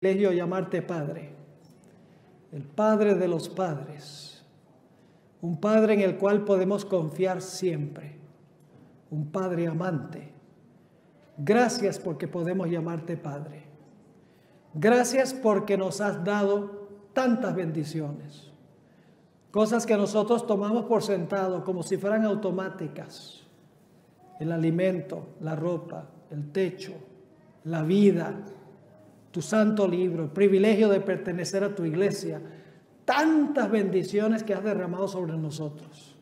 privilegio llamarte Padre, el Padre de los padres, un Padre en el cual podemos confiar siempre, un Padre amante. Gracias porque podemos llamarte Padre. Gracias porque nos has dado tantas bendiciones, cosas que nosotros tomamos por sentado como si fueran automáticas: el alimento, la ropa, el techo, la vida, tu santo libro, el privilegio de pertenecer a tu iglesia, tantas bendiciones que has derramado sobre nosotros,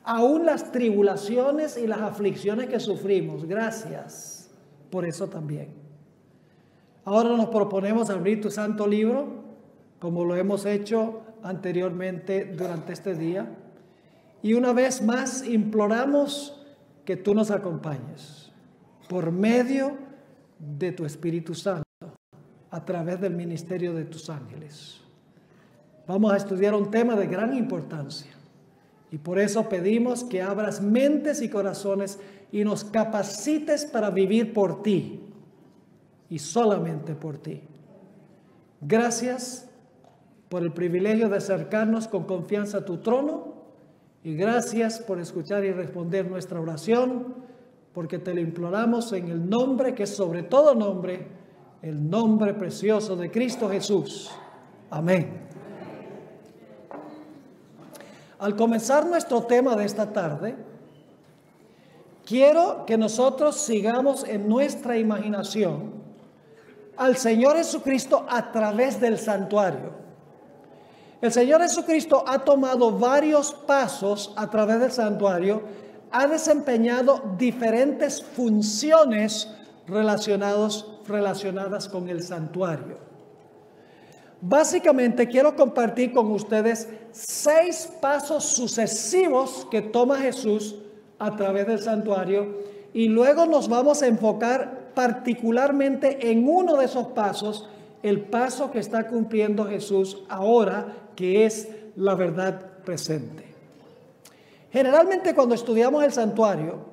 aún las tribulaciones y las aflicciones que sufrimos. Gracias por eso también. Ahora nos proponemos abrir tu santo libro, como lo hemos hecho anteriormente durante este día, y una vez más imploramos que tú nos acompañes por medio de tu Espíritu Santo, a través del ministerio de tus ángeles. Vamos a estudiar un tema de gran importancia y por eso pedimos que abras mentes y corazones y nos capacites para vivir por ti y solamente por ti. Gracias por el privilegio de acercarnos con confianza a tu trono y gracias por escuchar y responder nuestra oración, porque te lo imploramos en el nombre que es sobre todo nombre, el nombre precioso de Cristo Jesús. Amén. Al comenzar nuestro tema de esta tarde, quiero que nosotros sigamos en nuestra imaginación al Señor Jesucristo a través del santuario. El Señor Jesucristo ha tomado varios pasos a través del santuario, ha desempeñado diferentes funciones relacionadas con el santuario. Básicamente quiero compartir con ustedes 6 pasos sucesivos que toma Jesús a través del santuario y luego nos vamos a enfocar particularmente en uno de esos pasos, el paso que está cumpliendo Jesús ahora, que es la verdad presente. Generalmente cuando estudiamos el santuario,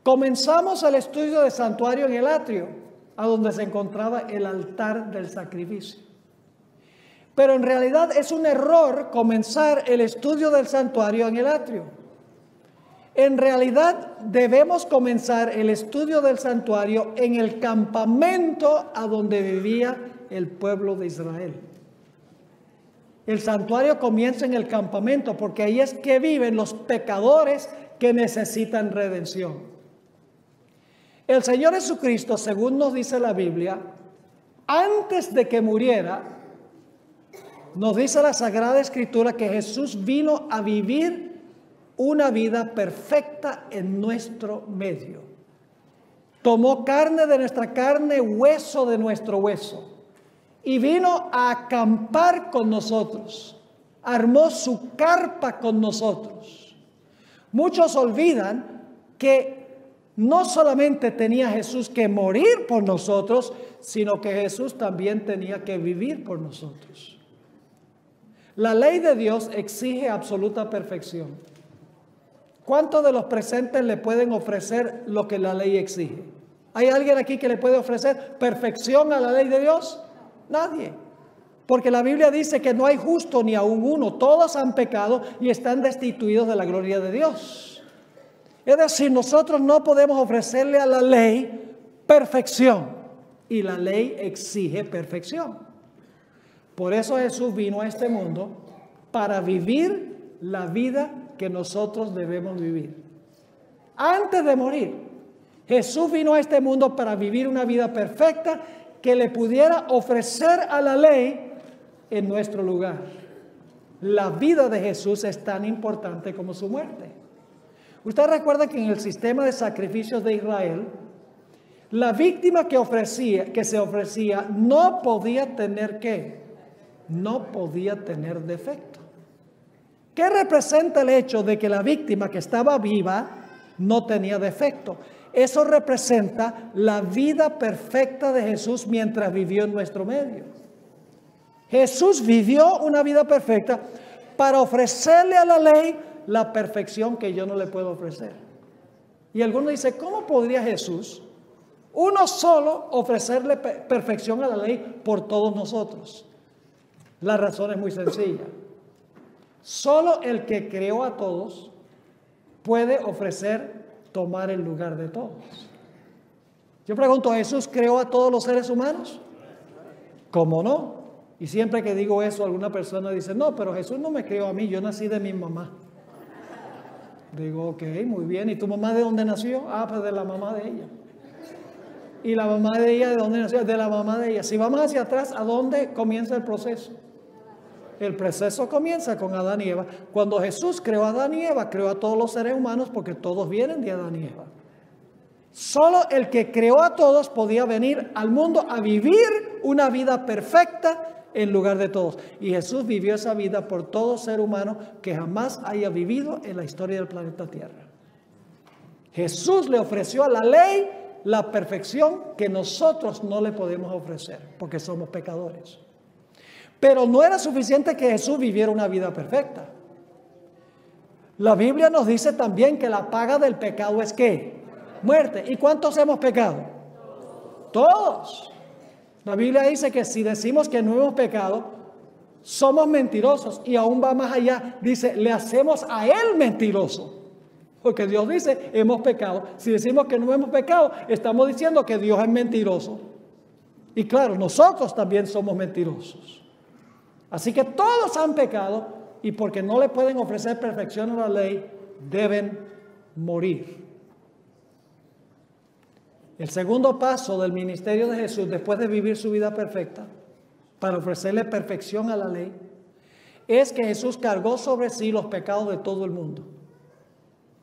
comenzamos el estudio del santuario en el atrio, a donde se encontraba el altar del sacrificio. Pero en realidad es un error comenzar el estudio del santuario en el atrio. En realidad debemos comenzar el estudio del santuario en el campamento a donde vivía el pueblo de Israel. El santuario comienza en el campamento porque ahí es que viven los pecadores que necesitan redención. El Señor Jesucristo, según nos dice la Biblia, antes de que muriera, nos dice la Sagrada Escritura que Jesús vino a vivir una vida perfecta en nuestro medio. Tomó carne de nuestra carne, hueso de nuestro hueso, y vino a acampar con nosotros. Armó su carpa con nosotros. Muchos olvidan que no solamente tenía Jesús que morir por nosotros, sino que Jesús también tenía que vivir por nosotros. La ley de Dios exige absoluta perfección. ¿Cuántos de los presentes le pueden ofrecer lo que la ley exige? ¿Hay alguien aquí que le puede ofrecer perfección a la ley de Dios? Nadie. Porque la Biblia dice que no hay justo ni aun uno. Todos han pecado y están destituidos de la gloria de Dios. Es decir, nosotros no podemos ofrecerle a la ley perfección y la ley exige perfección. Por eso Jesús vino a este mundo para vivir la vida que nosotros debemos vivir. Antes de morir, Jesús vino a este mundo para vivir una vida perfecta que le pudiera ofrecer a la ley en nuestro lugar. La vida de Jesús es tan importante como su muerte. Usted recuerda que en el sistema de sacrificios de Israel, la víctima que se ofrecía no podía tener ¿qué? No podía tener defecto. ¿Qué representa el hecho de que la víctima que estaba viva no tenía defecto? Eso representa la vida perfecta de Jesús mientras vivió en nuestro medio. Jesús vivió una vida perfecta para ofrecerle a la ley la perfección que yo no le puedo ofrecer. Y algunos dicen, ¿cómo podría Jesús Uno solo, ofrecerle perfección a la ley por todos nosotros. La razón es muy sencilla. Solo el que creó a todos puede ofrecer tomar el lugar de todos. Yo pregunto, ¿Jesús creó a todos los seres humanos? ¿Cómo no? Y siempre que digo eso, alguna persona dice, no, pero Jesús no me creó a mí, yo nací de mi mamá. Digo, ok, muy bien. ¿Y tu mamá de dónde nació? Ah, pues de la mamá de ella. ¿Y la mamá de ella de dónde nació? De la mamá de ella. Si vamos hacia atrás, ¿a dónde comienza el proceso? El proceso comienza con Adán y Eva. Cuando Jesús creó a Adán y Eva, creó a todos los seres humanos porque todos vienen de Adán y Eva. Solo el que creó a todos podía venir al mundo a vivir una vida perfecta en lugar de todos. Y Jesús vivió esa vida por todo ser humano que jamás haya vivido en la historia del planeta Tierra. Jesús le ofreció a la ley la perfección que nosotros no le podemos ofrecer porque somos pecadores. Pero no era suficiente que Jesús viviera una vida perfecta. La Biblia nos dice también que la paga del pecado es ¿qué? Muerte. ¿Y cuántos hemos pecado? Todos. La Biblia dice que si decimos que no hemos pecado, somos mentirosos. Y aún va más allá. Dice, le hacemos a Él mentiroso. Porque Dios dice, hemos pecado. Si decimos que no hemos pecado, estamos diciendo que Dios es mentiroso. Y claro, nosotros también somos mentirosos. Así que todos han pecado y porque no le pueden ofrecer perfección a la ley, deben morir. El segundo paso del ministerio de Jesús, después de vivir su vida perfecta, para ofrecerle perfección a la ley, es que Jesús cargó sobre sí los pecados de todo el mundo.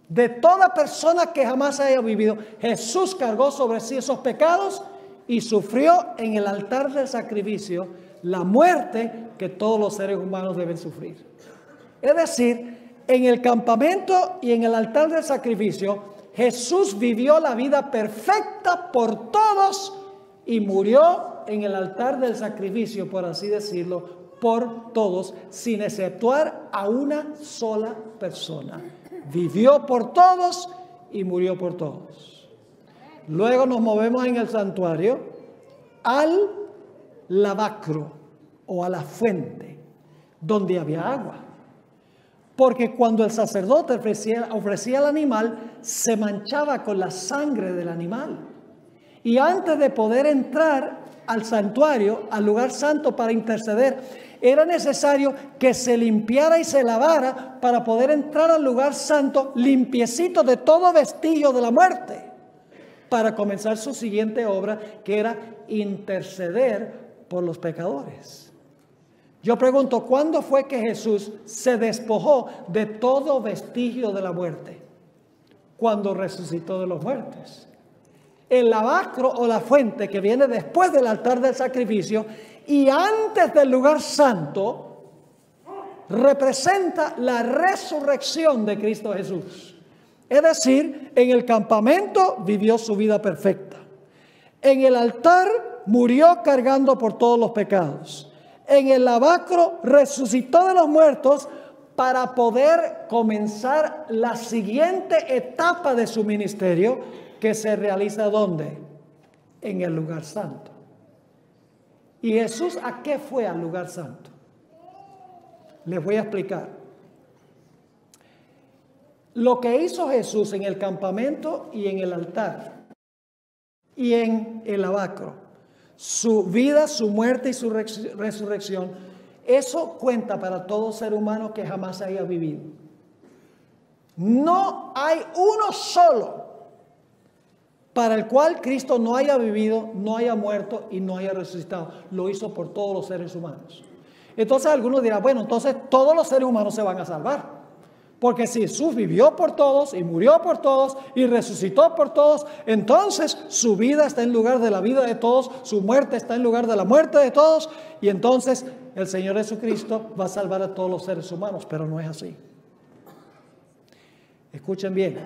De toda persona que jamás haya vivido, Jesús cargó sobre sí esos pecados y sufrió en el altar del sacrificio la muerte que todos los seres humanos deben sufrir. Es decir, en el campamento y en el altar del sacrificio, Jesús vivió la vida perfecta por todos y murió en el altar del sacrificio, por así decirlo, por todos, sin exceptuar a una sola persona. Vivió por todos y murió por todos. Luego nos movemos en el santuario al lavacro o a la fuente donde había agua. Porque cuando el sacerdote ofrecía el animal, se manchaba con la sangre del animal. Y antes de poder entrar al santuario, al lugar santo para interceder, era necesario que se limpiara y se lavara para poder entrar al lugar santo limpiecito de todo vestigio de la muerte, para comenzar su siguiente obra, que era interceder por los pecadores. Yo pregunto, ¿cuándo fue que Jesús se despojó de todo vestigio de la muerte? Cuando resucitó de los muertos. El lavacro o la fuente que viene después del altar del sacrificio y antes del lugar santo representa la resurrección de Cristo Jesús. Es decir, en el campamento vivió su vida perfecta. En el altar murió cargando por todos los pecados. En el lavacro resucitó de los muertos para poder comenzar la siguiente etapa de su ministerio, que se realiza ¿dónde? En el lugar santo. ¿Y Jesús a qué fue al lugar santo? Les voy a explicar. Lo que hizo Jesús en el campamento y en el altar y en el lavacro, su vida, su muerte y su resurrección, eso cuenta para todo ser humano que jamás haya vivido. No hay uno solo para el cual Cristo no haya vivido, no haya muerto y no haya resucitado. Lo hizo por todos los seres humanos. Entonces algunos dirán, bueno, entonces todos los seres humanos se van a salvar. Porque si Jesús vivió por todos y murió por todos y resucitó por todos, entonces su vida está en lugar de la vida de todos, su muerte está en lugar de la muerte de todos, y entonces el Señor Jesucristo va a salvar a todos los seres humanos, pero no es así. Escuchen bien,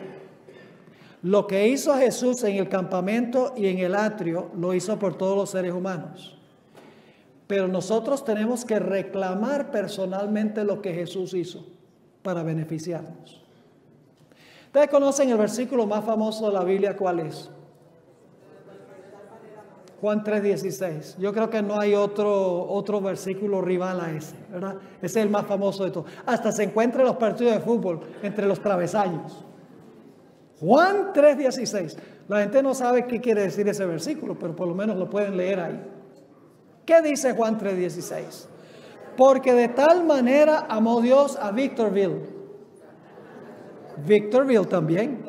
lo que hizo Jesús en el campamento y en el atrio, lo hizo por todos los seres humanos. Pero nosotros tenemos que reclamar personalmente lo que Jesús hizo para beneficiarnos. Ustedes conocen el versículo más famoso de la Biblia, ¿cuál es? Juan 3:16. Yo creo que no hay otro versículo rival a ese, ¿verdad? Ese es el más famoso de todos. Hasta se encuentra en los partidos de fútbol, entre los travesaños. Juan 3:16. La gente no sabe qué quiere decir ese versículo, pero por lo menos lo pueden leer ahí. ¿Qué dice Juan 3:16? Porque de tal manera amó Dios a Victorville. Victorville también.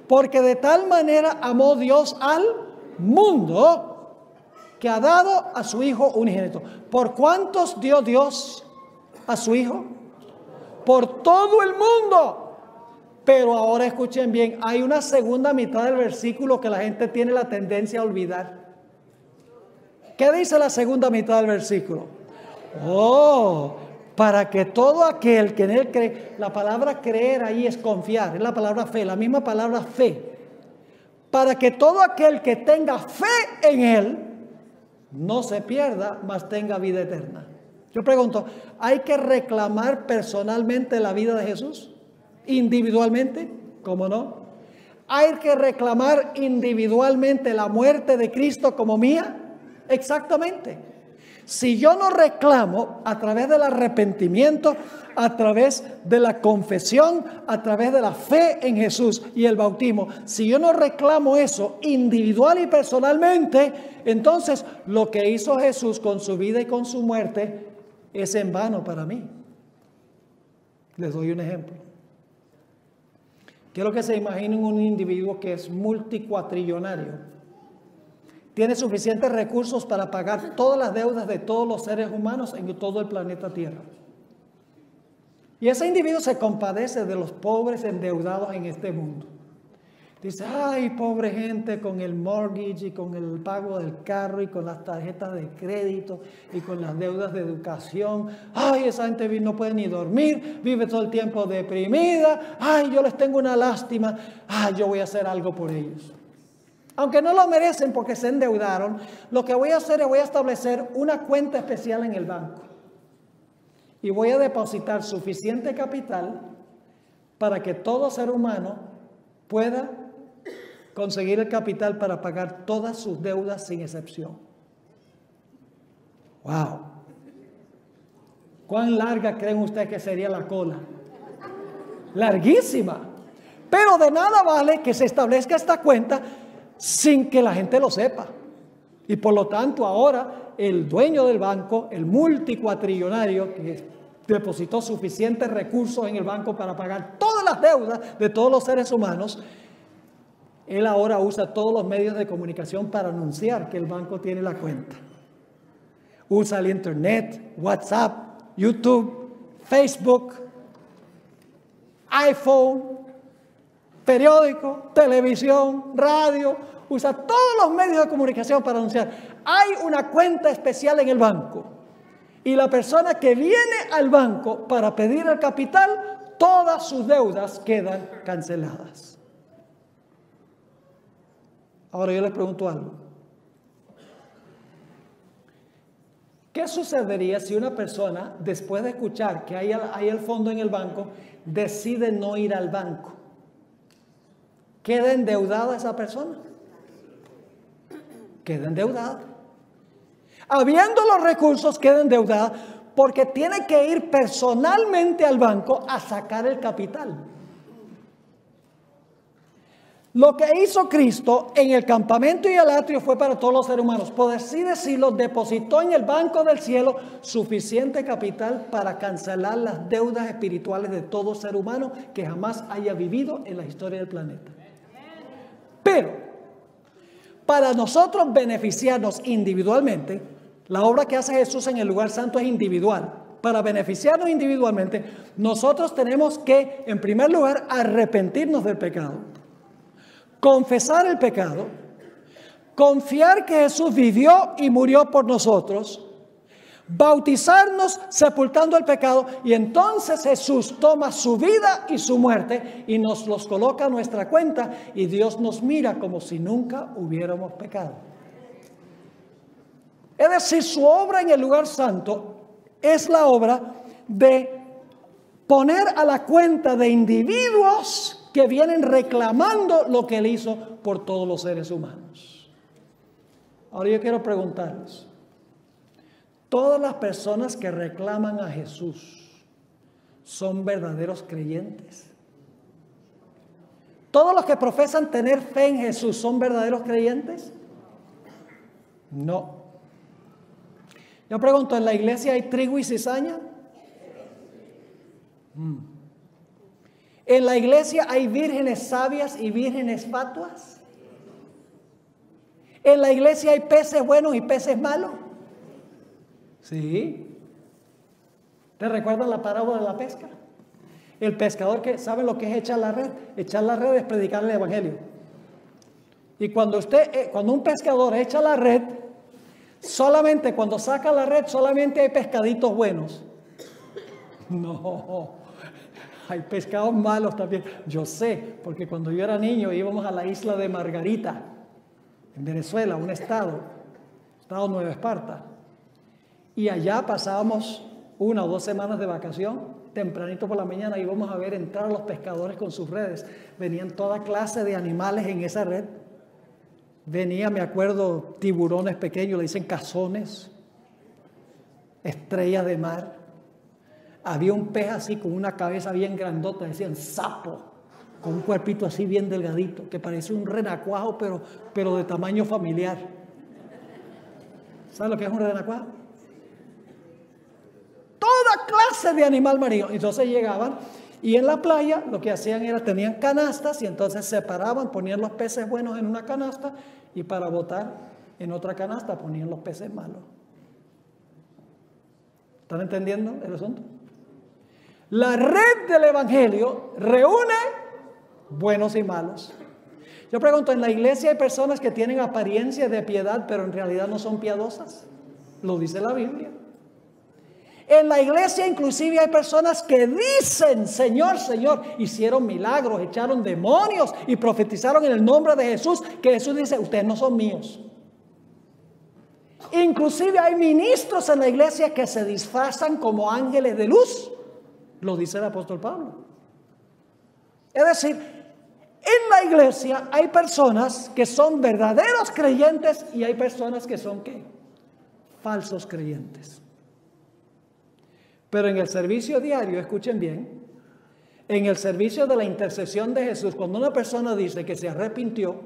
Porque de tal manera amó Dios al mundo que ha dado a su Hijo unigénito. ¿Por cuántos dio Dios a su Hijo? Por todo el mundo. Pero ahora escuchen bien, hay una segunda mitad del versículo que la gente tiene la tendencia a olvidar. ¿Qué dice la segunda mitad del versículo? Oh, para que todo aquel que en él cree, la palabra creer ahí es confiar, es la palabra fe, la misma palabra fe. Para que todo aquel que tenga fe en él no se pierda, mas tenga vida eterna. Yo pregunto, ¿hay que reclamar personalmente la vida de Jesús? ¿Individualmente? ¿Cómo no? ¿Hay que reclamar individualmente la muerte de Cristo como mía? Exactamente. Si yo no reclamo a través del arrepentimiento, a través de la confesión, a través de la fe en Jesús y el bautismo, si yo no reclamo eso individual y personalmente, entonces lo que hizo Jesús con su vida y con su muerte es en vano para mí. Les doy un ejemplo. Quiero que se imaginen un individuo que es multicuatrillonario. Tiene suficientes recursos para pagar todas las deudas de todos los seres humanos en todo el planeta Tierra. Y ese individuo se compadece de los pobres endeudados en este mundo. Dice, ay, pobre gente con el mortgage y con el pago del carro y con las tarjetas de crédito y con las deudas de educación. Ay, esa gente no puede ni dormir, vive todo el tiempo deprimida. Ay, yo les tengo una lástima. Ay, yo voy a hacer algo por ellos. Aunque no lo merecen porque se endeudaron, lo que voy a hacer es voy a establecer una cuenta especial en el banco. Y voy a depositar suficiente capital para que todo ser humano pueda conseguir el capital para pagar todas sus deudas sin excepción. ¡Wow! ¿Cuán larga creen ustedes que sería la cola? Larguísima. Pero de nada vale que se establezca esta cuenta sin que la gente lo sepa. Y por lo tanto ahora el dueño del banco, el multicuatrillonario que depositó suficientes recursos en el banco para pagar todas las deudas de todos los seres humanos, él ahora usa todos los medios de comunicación para anunciar que el banco tiene la cuenta. Usa el internet, WhatsApp, YouTube, Facebook, iPhone, periódico, televisión, radio. Usa todos los medios de comunicación para anunciar. Hay una cuenta especial en el banco. Y la persona que viene al banco para pedir el capital, todas sus deudas quedan canceladas. Ahora yo les pregunto algo. ¿Qué sucedería si una persona, después de escuchar que hay el fondo en el banco, decide no ir al banco? ¿Queda endeudada esa persona? Queda endeudada. Habiendo los recursos, queda endeudada porque tiene que ir personalmente al banco a sacar el capital. Lo que hizo Cristo en el campamento y el atrio fue para todos los seres humanos. Por así decirlo, depositó en el banco del cielo suficiente capital para cancelar las deudas espirituales de todo ser humano que jamás haya vivido en la historia del planeta. Pero, para nosotros beneficiarnos individualmente, la obra que hace Jesús en el lugar santo es individual. Para beneficiarnos individualmente, nosotros tenemos que, en primer lugar, arrepentirnos del pecado, confesar el pecado, confiar que Jesús vivió y murió por nosotros, bautizarnos sepultando el pecado, y entonces Jesús toma su vida y su muerte y nos los coloca a nuestra cuenta y Dios nos mira como si nunca hubiéramos pecado. Es decir, su obra en el lugar santo es la obra de poner a la cuenta de individuos que vienen reclamando lo que Él hizo por todos los seres humanos. Ahora yo quiero preguntarles, ¿todas las personas que reclaman a Jesús son verdaderos creyentes? ¿Todos los que profesan tener fe en Jesús son verdaderos creyentes? No. Yo pregunto, ¿en la iglesia hay trigo y cizaña? ¿En la iglesia hay vírgenes sabias y vírgenes fatuas? ¿En la iglesia hay peces buenos y peces malos? Sí. ¿Te recuerdan la parábola de la pesca? El pescador, que sabe lo que es echar la red. Echar la red es predicar el evangelio. Y cuando un pescador echa la red, solamente cuando saca la red, solamente hay pescaditos buenos. No, hay pescados malos también. Yo sé, porque cuando yo era niño íbamos a la isla de Margarita, en Venezuela, un estado Nueva Esparta. Y allá pasábamos 1 o 2 semanas de vacación. Tempranito por la mañana íbamos a ver entrar a los pescadores con sus redes. Venían toda clase de animales en esa red. Venía, me acuerdo, tiburones pequeños, le dicen cazones, estrellas de mar. Había un pez así con una cabeza bien grandota, decían sapo, con un cuerpito así bien delgadito, que parece un renacuajo, pero de tamaño familiar. ¿Sabes lo que es un renacuajo? Toda clase de animal marino. Entonces llegaban y en la playa lo que hacían era, tenían canastas y entonces separaban, ponían los peces buenos en una canasta y para botar en otra canasta ponían los peces malos. ¿Están entendiendo el asunto? La red del evangelio reúne buenos y malos. Yo pregunto, ¿en la iglesia hay personas que tienen apariencia de piedad pero en realidad no son piadosas? Lo dice la Biblia. En la iglesia inclusive hay personas que dicen, Señor, Señor, hicieron milagros, echaron demonios y profetizaron en el nombre de Jesús, que Jesús dice, ustedes no son míos. Inclusive hay ministros en la iglesia que se disfrazan como ángeles de luz, lo dice el apóstol Pablo. Es decir, en la iglesia hay personas que son verdaderos creyentes y hay personas que son, ¿qué? Falsos creyentes. Pero en el servicio diario, escuchen bien, en el servicio de la intercesión de Jesús, cuando una persona dice que se arrepintió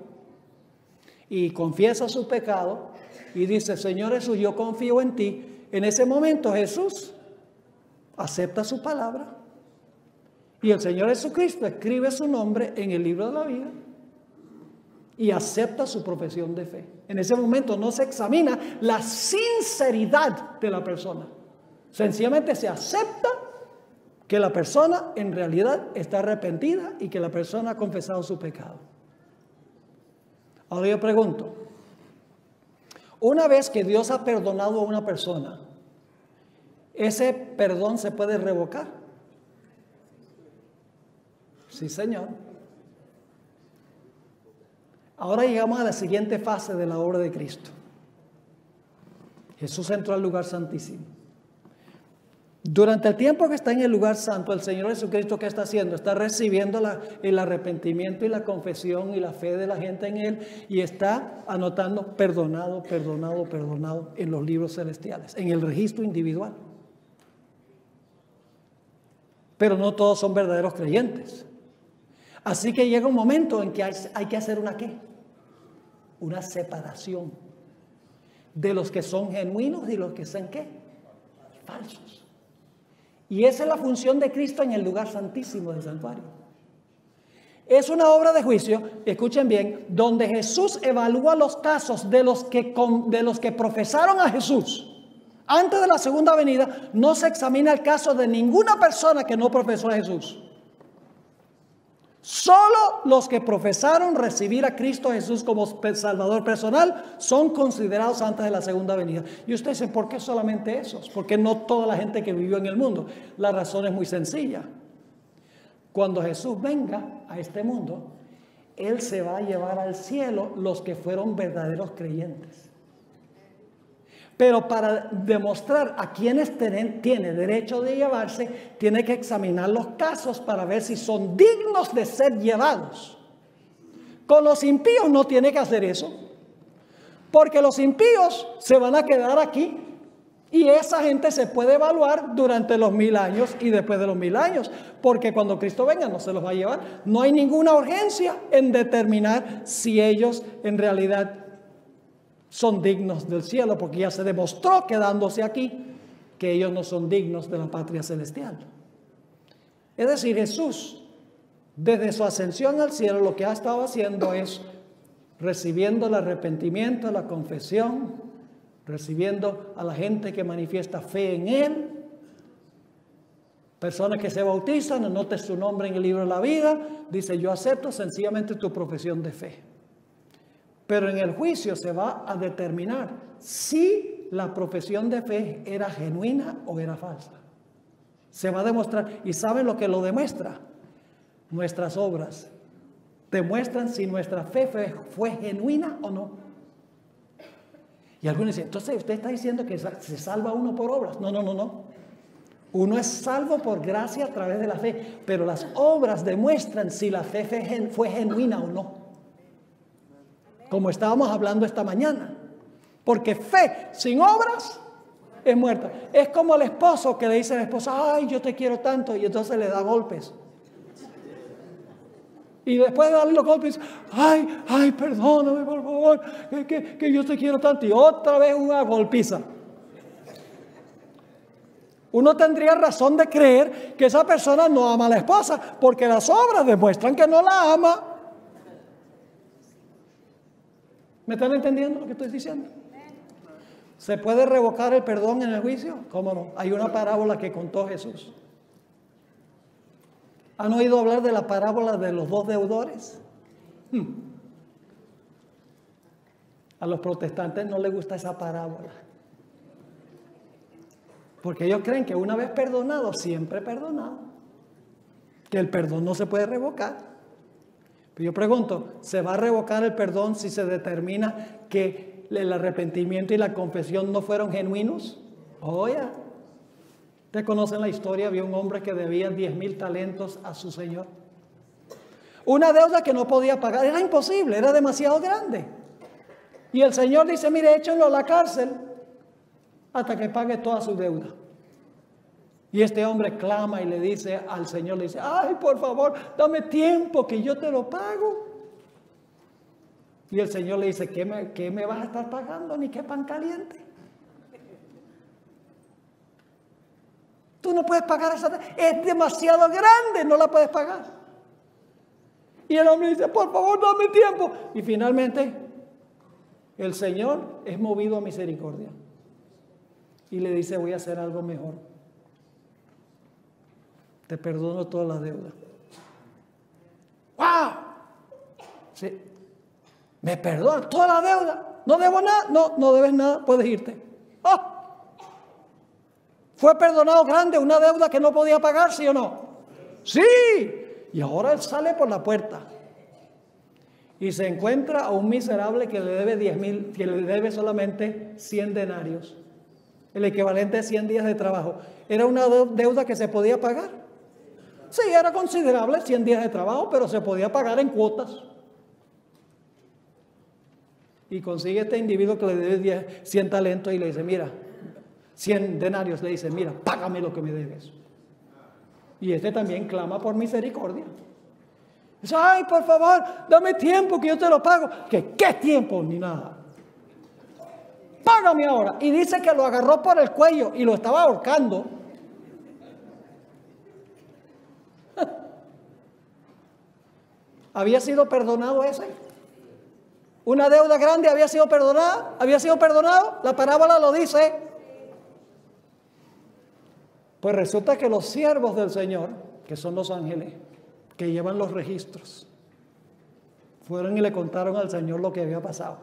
y confiesa su pecado y dice, Señor Jesús, yo confío en ti, en ese momento Jesús acepta su palabra y el Señor Jesucristo escribe su nombre en el libro de la vida y acepta su profesión de fe. En ese momento no se examina la sinceridad de la persona. Sencillamente se acepta que la persona en realidad está arrepentida y que la persona ha confesado su pecado. Ahora yo pregunto, una vez que Dios ha perdonado a una persona, ¿ese perdón se puede revocar? Sí, Señor. Ahora llegamos a la siguiente fase de la obra de Cristo. Jesús entró al lugar santísimo. Durante el tiempo que está en el lugar santo, el Señor Jesucristo, ¿qué está haciendo? Está recibiendo el arrepentimiento y la confesión y la fe de la gente en Él y está anotando perdonado, perdonado, perdonado en los libros celestiales, en el registro individual. Pero no todos son verdaderos creyentes. Así que llega un momento en que hay que hacer una ¿qué? Una separación de los que son genuinos y los que son ¿qué? Falsos. Y esa es la función de Cristo en el lugar santísimo del santuario. Es una obra de juicio, escuchen bien, donde Jesús evalúa los casos de los que profesaron a Jesús. Antes de la segunda venida, no se examina el caso de ninguna persona que no profesó a Jesús. Solo los que profesaron recibir a Cristo Jesús como Salvador personal son considerados antes de la segunda venida. Y usted dice, ¿por qué solamente esos? ¿Por qué no toda la gente que vivió en el mundo? La razón es muy sencilla. Cuando Jesús venga a este mundo, Él se va a llevar al cielo los que fueron verdaderos creyentes. Pero para demostrar a quienes tiene derecho de llevarse, tiene que examinar los casos para ver si son dignos de ser llevados. Con los impíos no tiene que hacer eso. Porque los impíos se van a quedar aquí. Y esa gente se puede evaluar durante los 1000 años y después de los 1000 años. Porque cuando Cristo venga no se los va a llevar. No hay ninguna urgencia en determinar si ellos en realidad son dignos del cielo. Porque ya se demostró quedándose aquí que ellos no son dignos de la patria celestial. Es decir, Jesús, desde su ascensión al cielo, lo que ha estado haciendo es recibiendo el arrepentimiento, la confesión, recibiendo a la gente que manifiesta fe en Él, personas que se bautizan, anote su nombre en el libro de la vida, dice: yo acepto sencillamente tu profesión de fe. Pero en el juicio se va a determinar si la profesión de fe era genuina o era falsa. Se va a demostrar. ¿Y saben lo que lo demuestra? Nuestras obras demuestran si nuestra fe fue genuina o no. Y algunos dicen: entonces usted está diciendo que se salva uno por obras. No. Uno es salvo por gracia a través de la fe, pero las obras demuestran si la fe fue genuina o no. Como estábamos hablando esta mañana. Porque fe sin obras es muerta. Es como el esposo que le dice a la esposa: ay, yo te quiero tanto, y entonces le da golpes. Y después de darle los golpes, ay, perdóname por favor, que yo te quiero tanto. Y otra vez una golpiza. Uno tendría razón de creer que esa persona no ama a la esposa, porque las obras demuestran que no la ama. ¿Me están entendiendo lo que estoy diciendo? ¿Se puede revocar el perdón en el juicio? ¿Cómo no? Hay una parábola que contó Jesús. ¿Han oído hablar de la parábola de los 2 deudores? A los protestantes no les gusta esa parábola. Porque ellos creen que una vez perdonado, siempre perdonado. Que el perdón no se puede revocar. Pero yo pregunto, ¿se va a revocar el perdón si se determina que el arrepentimiento y la confesión no fueron genuinos? Oye, ustedes conocen la historia, había un hombre que debía 10,000 talentos a su señor. Una deuda que no podía pagar, era imposible, era demasiado grande. Y el señor dice: mire, échenlo a la cárcel hasta que pague toda su deuda. Y este hombre clama y le dice al Señor, le dice: ay, por favor, dame tiempo que yo te lo pago. Y el Señor le dice: ¿qué me vas a estar pagando? Ni qué pan caliente. Tú no puedes pagar esa deuda, es demasiado grande, no la puedes pagar. Y el hombre dice: por favor, dame tiempo. Y finalmente el Señor es movido a misericordia y le dice: voy a hacer algo mejor. Te perdono toda la deuda. ¡Wow! Sí. ¿Me perdonas toda la deuda? ¿No debo nada? No debes nada, puedes irte. ¡Oh! ¿Fue perdonado grande una deuda que no podía pagar, sí o no? ¡Sí! Y ahora él sale por la puerta y se encuentra a un miserable que le debe 10,000, que le debe solamente 100 denarios, el equivalente a 100 días de trabajo. ¿Era una deuda que se podía pagar? Sí, era considerable, 100 días de trabajo, pero se podía pagar en cuotas. Y consigue este individuo que le debe 100 talentos y le dice: mira, 100 denarios, le dice: mira, págame lo que me debes. Y este también clama por misericordia. Dice: ay, por favor, dame tiempo que yo te lo pago. ¿Qué tiempo? Ni nada. Págame ahora. Y dice que lo agarró por el cuello y lo estaba ahorcando. ¿Había sido perdonado ese? ¿Una deuda grande había sido perdonada? ¿Había sido perdonado? La parábola lo dice. Pues resulta que los siervos del Señor, que son los ángeles, que llevan los registros, fueron y le contaron al Señor lo que había pasado.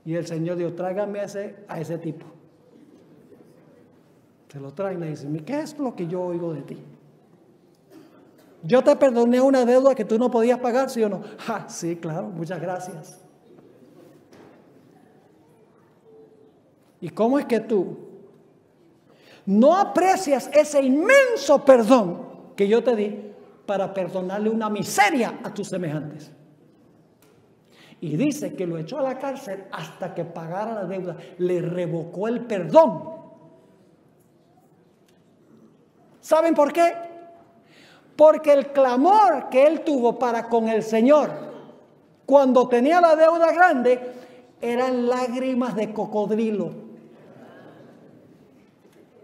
Y el Señor dijo: tráigame a ese tipo. Se lo traen y le dicen: ¿qué es lo que yo oigo de ti? Yo te perdoné una deuda que tú no podías pagar, ¿sí o no? Sí, claro, muchas gracias. ¿Y cómo es que tú no aprecias ese inmenso perdón que yo te di para perdonarle una miseria a tus semejantes? Y dice que lo echó a la cárcel hasta que pagara la deuda. Le revocó el perdón. ¿Saben por qué? Porque el clamor que él tuvo para con el Señor cuando tenía la deuda grande eran lágrimas de cocodrilo.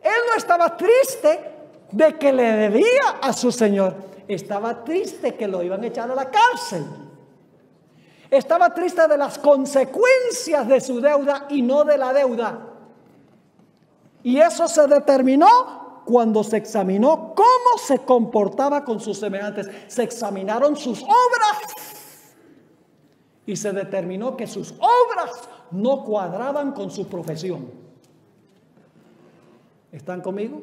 Él no estaba triste de que le debía a su Señor. Estaba triste que lo iban a echar a la cárcel. Estaba triste de las consecuencias de su deuda y no de la deuda. Y eso se determinó cuando se examinó cómo se comportaba con sus semejantes. Se examinaron sus obras y se determinó que sus obras no cuadraban con su profesión. ¿Están conmigo?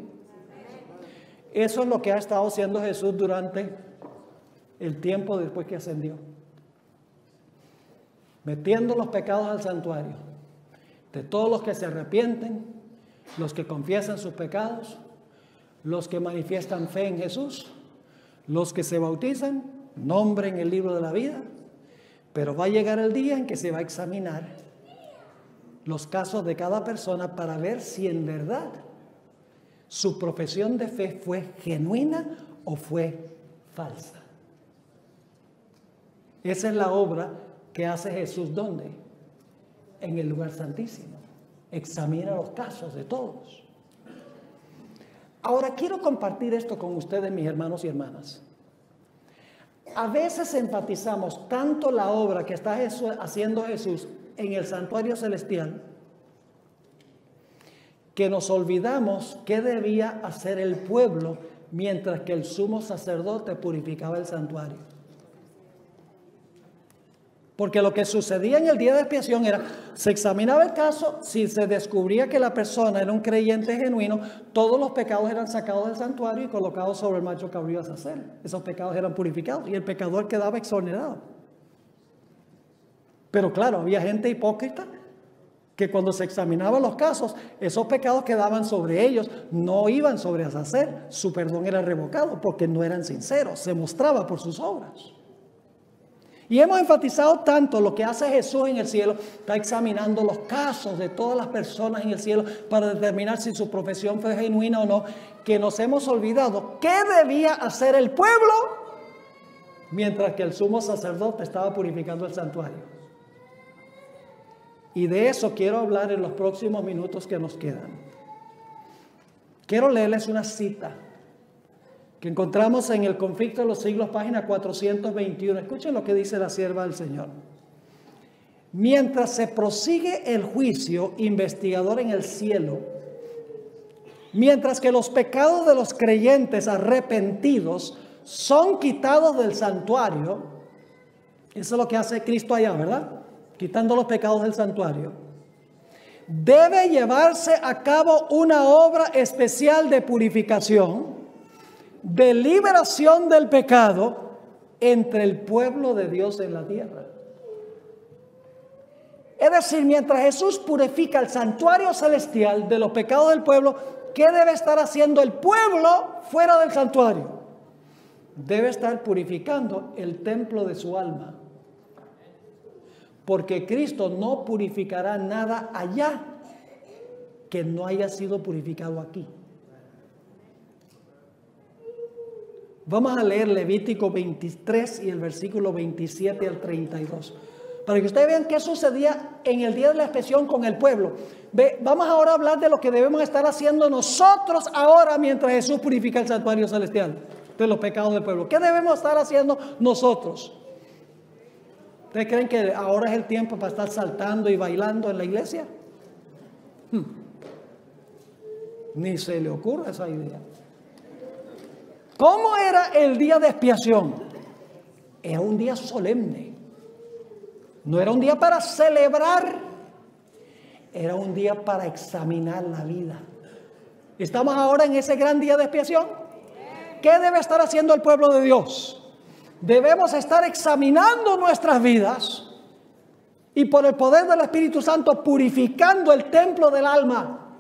Eso es lo que ha estado haciendo Jesús durante el tiempo después que ascendió. Metiendo los pecados al santuario de todos los que se arrepienten, los que confiesan sus pecados, los que manifiestan fe en Jesús, los que se bautizan, nombre en el libro de la vida. Pero va a llegar el día en que se va a examinar los casos de cada persona para ver si en verdad su profesión de fe fue genuina o fue falsa. Esa es la obra que hace Jesús. ¿Dónde? En el lugar santísimo. Examina los casos de todos. Ahora quiero compartir esto con ustedes, mis hermanos y hermanas. A veces enfatizamos tanto la obra que está haciendo Jesús en el santuario celestial que nos olvidamos qué debía hacer el pueblo mientras que el sumo sacerdote purificaba el santuario. Porque lo que sucedía en el día de expiación era, se examinaba el caso, si se descubría que la persona era un creyente genuino, todos los pecados eran sacados del santuario y colocados sobre el macho cabrío a hacer. Esos pecados eran purificados y el pecador quedaba exonerado. Pero claro, había gente hipócrita que cuando se examinaban los casos, esos pecados quedaban sobre ellos, no iban sobre Azazel, su perdón era revocado porque no eran sinceros, se mostraba por sus obras. Y hemos enfatizado tanto lo que hace Jesús en el cielo, está examinando los casos de todas las personas en el cielo para determinar si su profesión fue genuina o no, que nos hemos olvidado qué debía hacer el pueblo mientras que el sumo sacerdote estaba purificando el santuario. Y de eso quiero hablar en los próximos minutos que nos quedan. Quiero leerles una cita que encontramos en el Conflicto de los Siglos, página 421. Escuchen lo que dice la sierva del Señor. Mientras se prosigue el juicio investigador en el cielo, mientras que los pecados de los creyentes arrepentidos son quitados del santuario, eso es lo que hace Cristo allá, ¿verdad? Quitando los pecados del santuario. Debe llevarse a cabo una obra especial de purificación, de liberación del pecado entre el pueblo de Dios en la tierra. Es decir, mientras Jesús purifica el santuario celestial de los pecados del pueblo, ¿qué debe estar haciendo el pueblo fuera del santuario? Debe estar purificando el templo de su alma. Porque Cristo no purificará nada allá que no haya sido purificado aquí. Vamos a leer Levítico 23 y el versículo 27 al 32. Para que ustedes vean qué sucedía en el día de la expiación con el pueblo. Vamos ahora a hablar de lo que debemos estar haciendo nosotros ahora mientras Jesús purifica el santuario celestial de los pecados del pueblo. ¿Qué debemos estar haciendo nosotros? ¿Ustedes creen que ahora es el tiempo para estar saltando y bailando en la iglesia? Ni se le ocurre esa idea. ¿Cómo era el día de expiación? Era un día solemne. No era un día para celebrar. Era un día para examinar la vida. ¿Estamos ahora en ese gran día de expiación? ¿Qué debe estar haciendo el pueblo de Dios? Debemos estar examinando nuestras vidas y por el poder del Espíritu Santo purificando el templo del alma.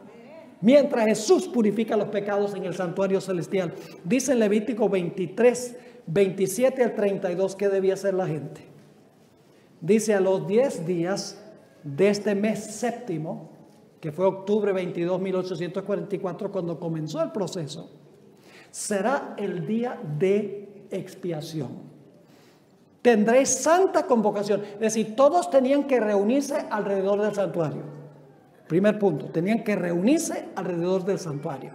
Mientras Jesús purifica los pecados en el santuario celestial. Dice en Levítico 23, 27 al 32 qué debía hacer la gente. Dice: a los 10 días de este mes séptimo, que fue octubre 22, 1844, cuando comenzó el proceso, será el día de expiación. Tendréis santa convocación. Es decir, todos tenían que reunirse alrededor del santuario. Primer punto, tenían que reunirse alrededor del santuario.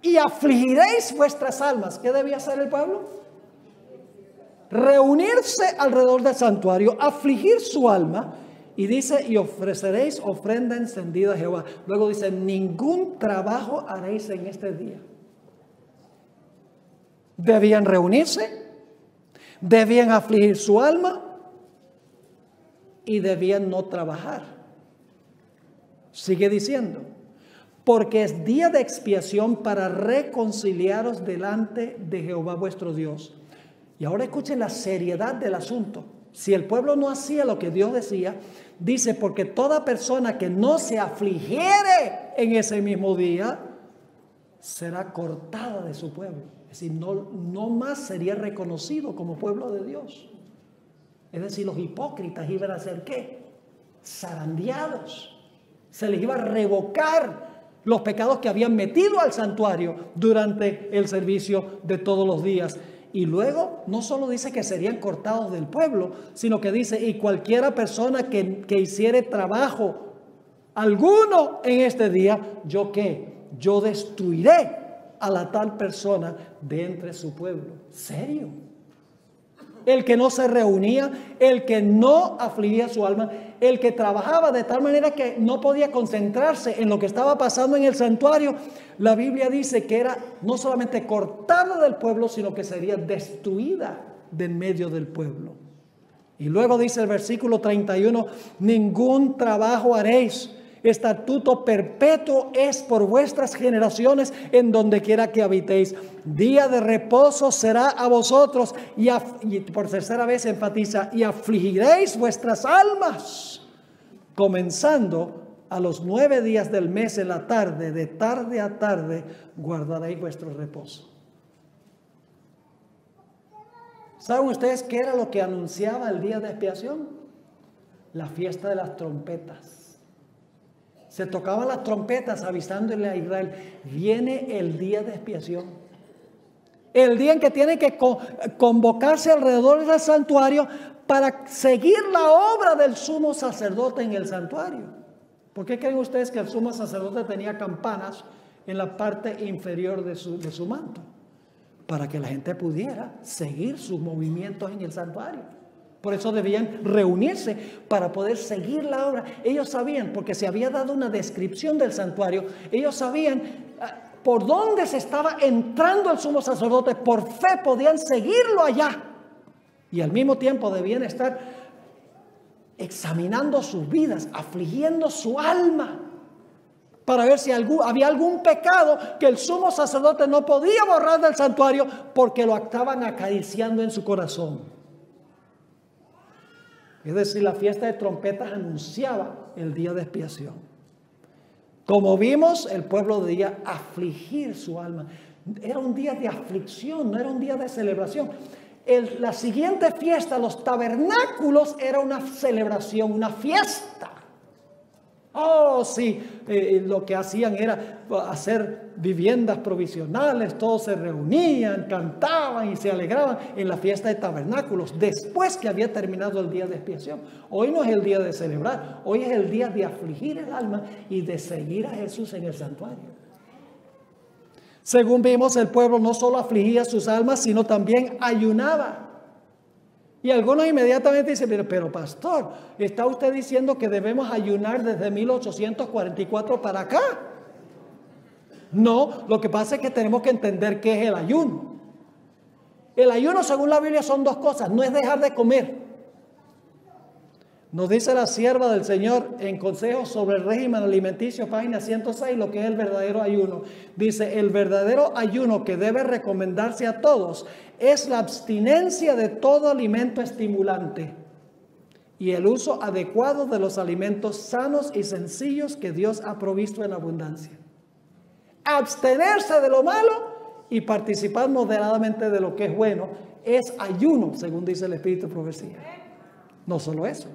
Y afligiréis vuestras almas. ¿Qué debía hacer el pueblo? Reunirse alrededor del santuario, afligir su alma. Y dice: y ofreceréis ofrenda encendida a Jehová. Luego dice: ningún trabajo haréis en este día. Debían reunirse, debían afligir su alma y debían no trabajar. Sigue diciendo: porque es día de expiación para reconciliaros delante de Jehová vuestro Dios. Y ahora escuchen la seriedad del asunto. Si el pueblo no hacía lo que Dios decía, dice: porque toda persona que no se afligiere en ese mismo día será cortada de su pueblo. Es decir, no más sería reconocido como pueblo de Dios. Es decir, los hipócritas iban a ser ¿qué? Zarandeados. Se les iba a revocar los pecados que habían metido al santuario durante el servicio de todos los días. Y luego no solo dice que serían cortados del pueblo, sino que dice: y cualquiera persona que hiciere trabajo alguno en este día, ¿yo qué? Yo destruiré a la tal persona de entre su pueblo. ¿Serio? El que no se reunía, el que no afligía su alma, el que trabajaba de tal manera que no podía concentrarse en lo que estaba pasando en el santuario, la Biblia dice que era no solamente cortada del pueblo, sino que sería destruida de en medio del pueblo. Y luego dice el versículo 31: ningún trabajo haréis. Estatuto perpetuo es por vuestras generaciones en donde quiera que habitéis. Día de reposo será a vosotros. Y por tercera vez enfatiza: y afligiréis vuestras almas. Comenzando a los 9 días del mes en la tarde, de tarde a tarde, guardaréis vuestro reposo. ¿Saben ustedes qué era lo que anunciaba el día de expiación? La fiesta de las trompetas. Se tocaban las trompetas avisándole a Israel: viene el día de expiación. El día en que tienen que convocarse alrededor del santuario para seguir la obra del sumo sacerdote en el santuario. ¿Por qué creen ustedes que el sumo sacerdote tenía campanas en la parte inferior de su manto? Para que la gente pudiera seguir sus movimientos en el santuario. Por eso debían reunirse para poder seguir la obra. Ellos sabían, porque se había dado una descripción del santuario, ellos sabían por dónde se estaba entrando el sumo sacerdote. Por fe podían seguirlo allá. Y al mismo tiempo debían estar examinando sus vidas, afligiendo su alma, para ver si había algún pecado que el sumo sacerdote no podía borrar del santuario porque lo estaban acariciando en su corazón. Es decir, la fiesta de trompetas anunciaba el día de expiación. Como vimos, el pueblo debía afligir su alma. Era un día de aflicción, no era un día de celebración. La siguiente fiesta, los tabernáculos, era una celebración, una fiesta. Oh, sí, lo que hacían era hacer viviendas provisionales, todos se reunían, cantaban y se alegraban en la fiesta de tabernáculos, después que había terminado el día de expiación. Hoy no es el día de celebrar, hoy es el día de afligir el alma y de seguir a Jesús en el santuario. Según vimos, el pueblo no solo afligía sus almas, sino también ayunaba. Y algunos inmediatamente dicen: pero pastor, ¿está usted diciendo que debemos ayunar desde 1844 para acá? No, lo que pasa es que tenemos que entender qué es el ayuno. El ayuno, según la Biblia, son dos cosas: no es dejar de comer. Nos dice la sierva del Señor en Consejos sobre el régimen alimenticio, página 106, lo que es el verdadero ayuno. Dice: el verdadero ayuno que debe recomendarse a todos es la abstinencia de todo alimento estimulante y el uso adecuado de los alimentos sanos y sencillos que Dios ha provisto en abundancia. Abstenerse de lo malo y participar moderadamente de lo que es bueno es ayuno, según dice el Espíritu de Profecía. No solo eso.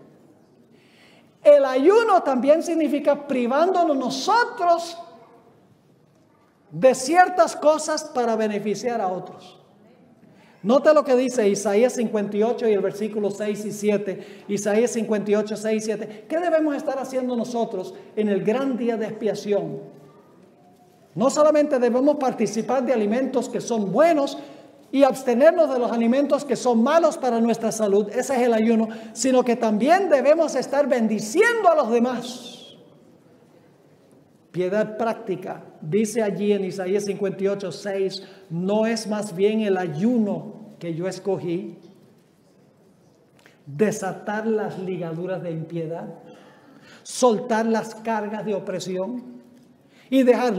El ayuno también significa privándonos nosotros de ciertas cosas para beneficiar a otros. Nota lo que dice Isaías 58 y el versículo 6 y 7. Isaías 58, 6 y 7. ¿Qué debemos estar haciendo nosotros en el gran día de expiación? No solamente debemos participar de alimentos que son buenos y abstenernos de los alimentos que son malos para nuestra salud, ese es el ayuno, sino que también debemos estar bendiciendo a los demás. Piedad práctica, dice allí en Isaías 58, 6, no es más bien el ayuno que yo escogí, desatar las ligaduras de impiedad, soltar las cargas de opresión y dejar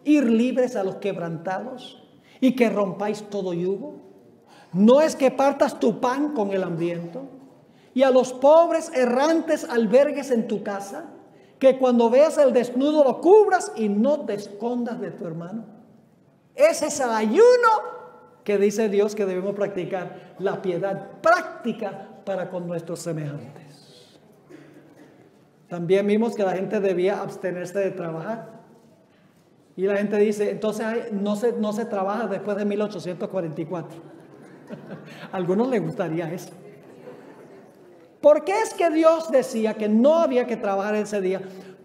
ir libres a los quebrantados y que rompáis todo yugo. No es que partas tu pan con el hambriento y a los pobres errantes albergues en tu casa, que cuando veas el desnudo lo cubras y no te escondas de tu hermano. Ese es el ayuno que dice Dios que debemos practicar, la piedad práctica para con nuestros semejantes. También vimos que la gente debía abstenerse de trabajar. Y la gente dice, entonces no se trabaja después de 1844. A algunos les gustaría eso. ¿Por qué es que Dios decía que no había que trabajar ese día?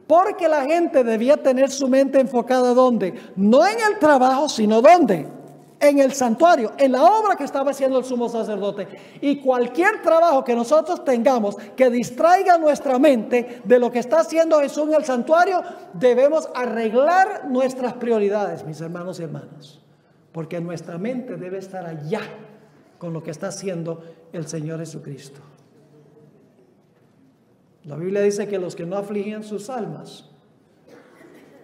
Porque la gente debía tener su mente enfocada ¿dónde? No en el trabajo, sino ¿dónde? En el santuario, en la obra que estaba haciendo el sumo sacerdote. Y cualquier trabajo que nosotros tengamos que distraiga nuestra mente de lo que está haciendo Jesús en el santuario, debemos arreglar nuestras prioridades, mis hermanos y hermanas. Porque nuestra mente debe estar allá con lo que está haciendo el Señor Jesucristo. La Biblia dice que los que no afligían sus almas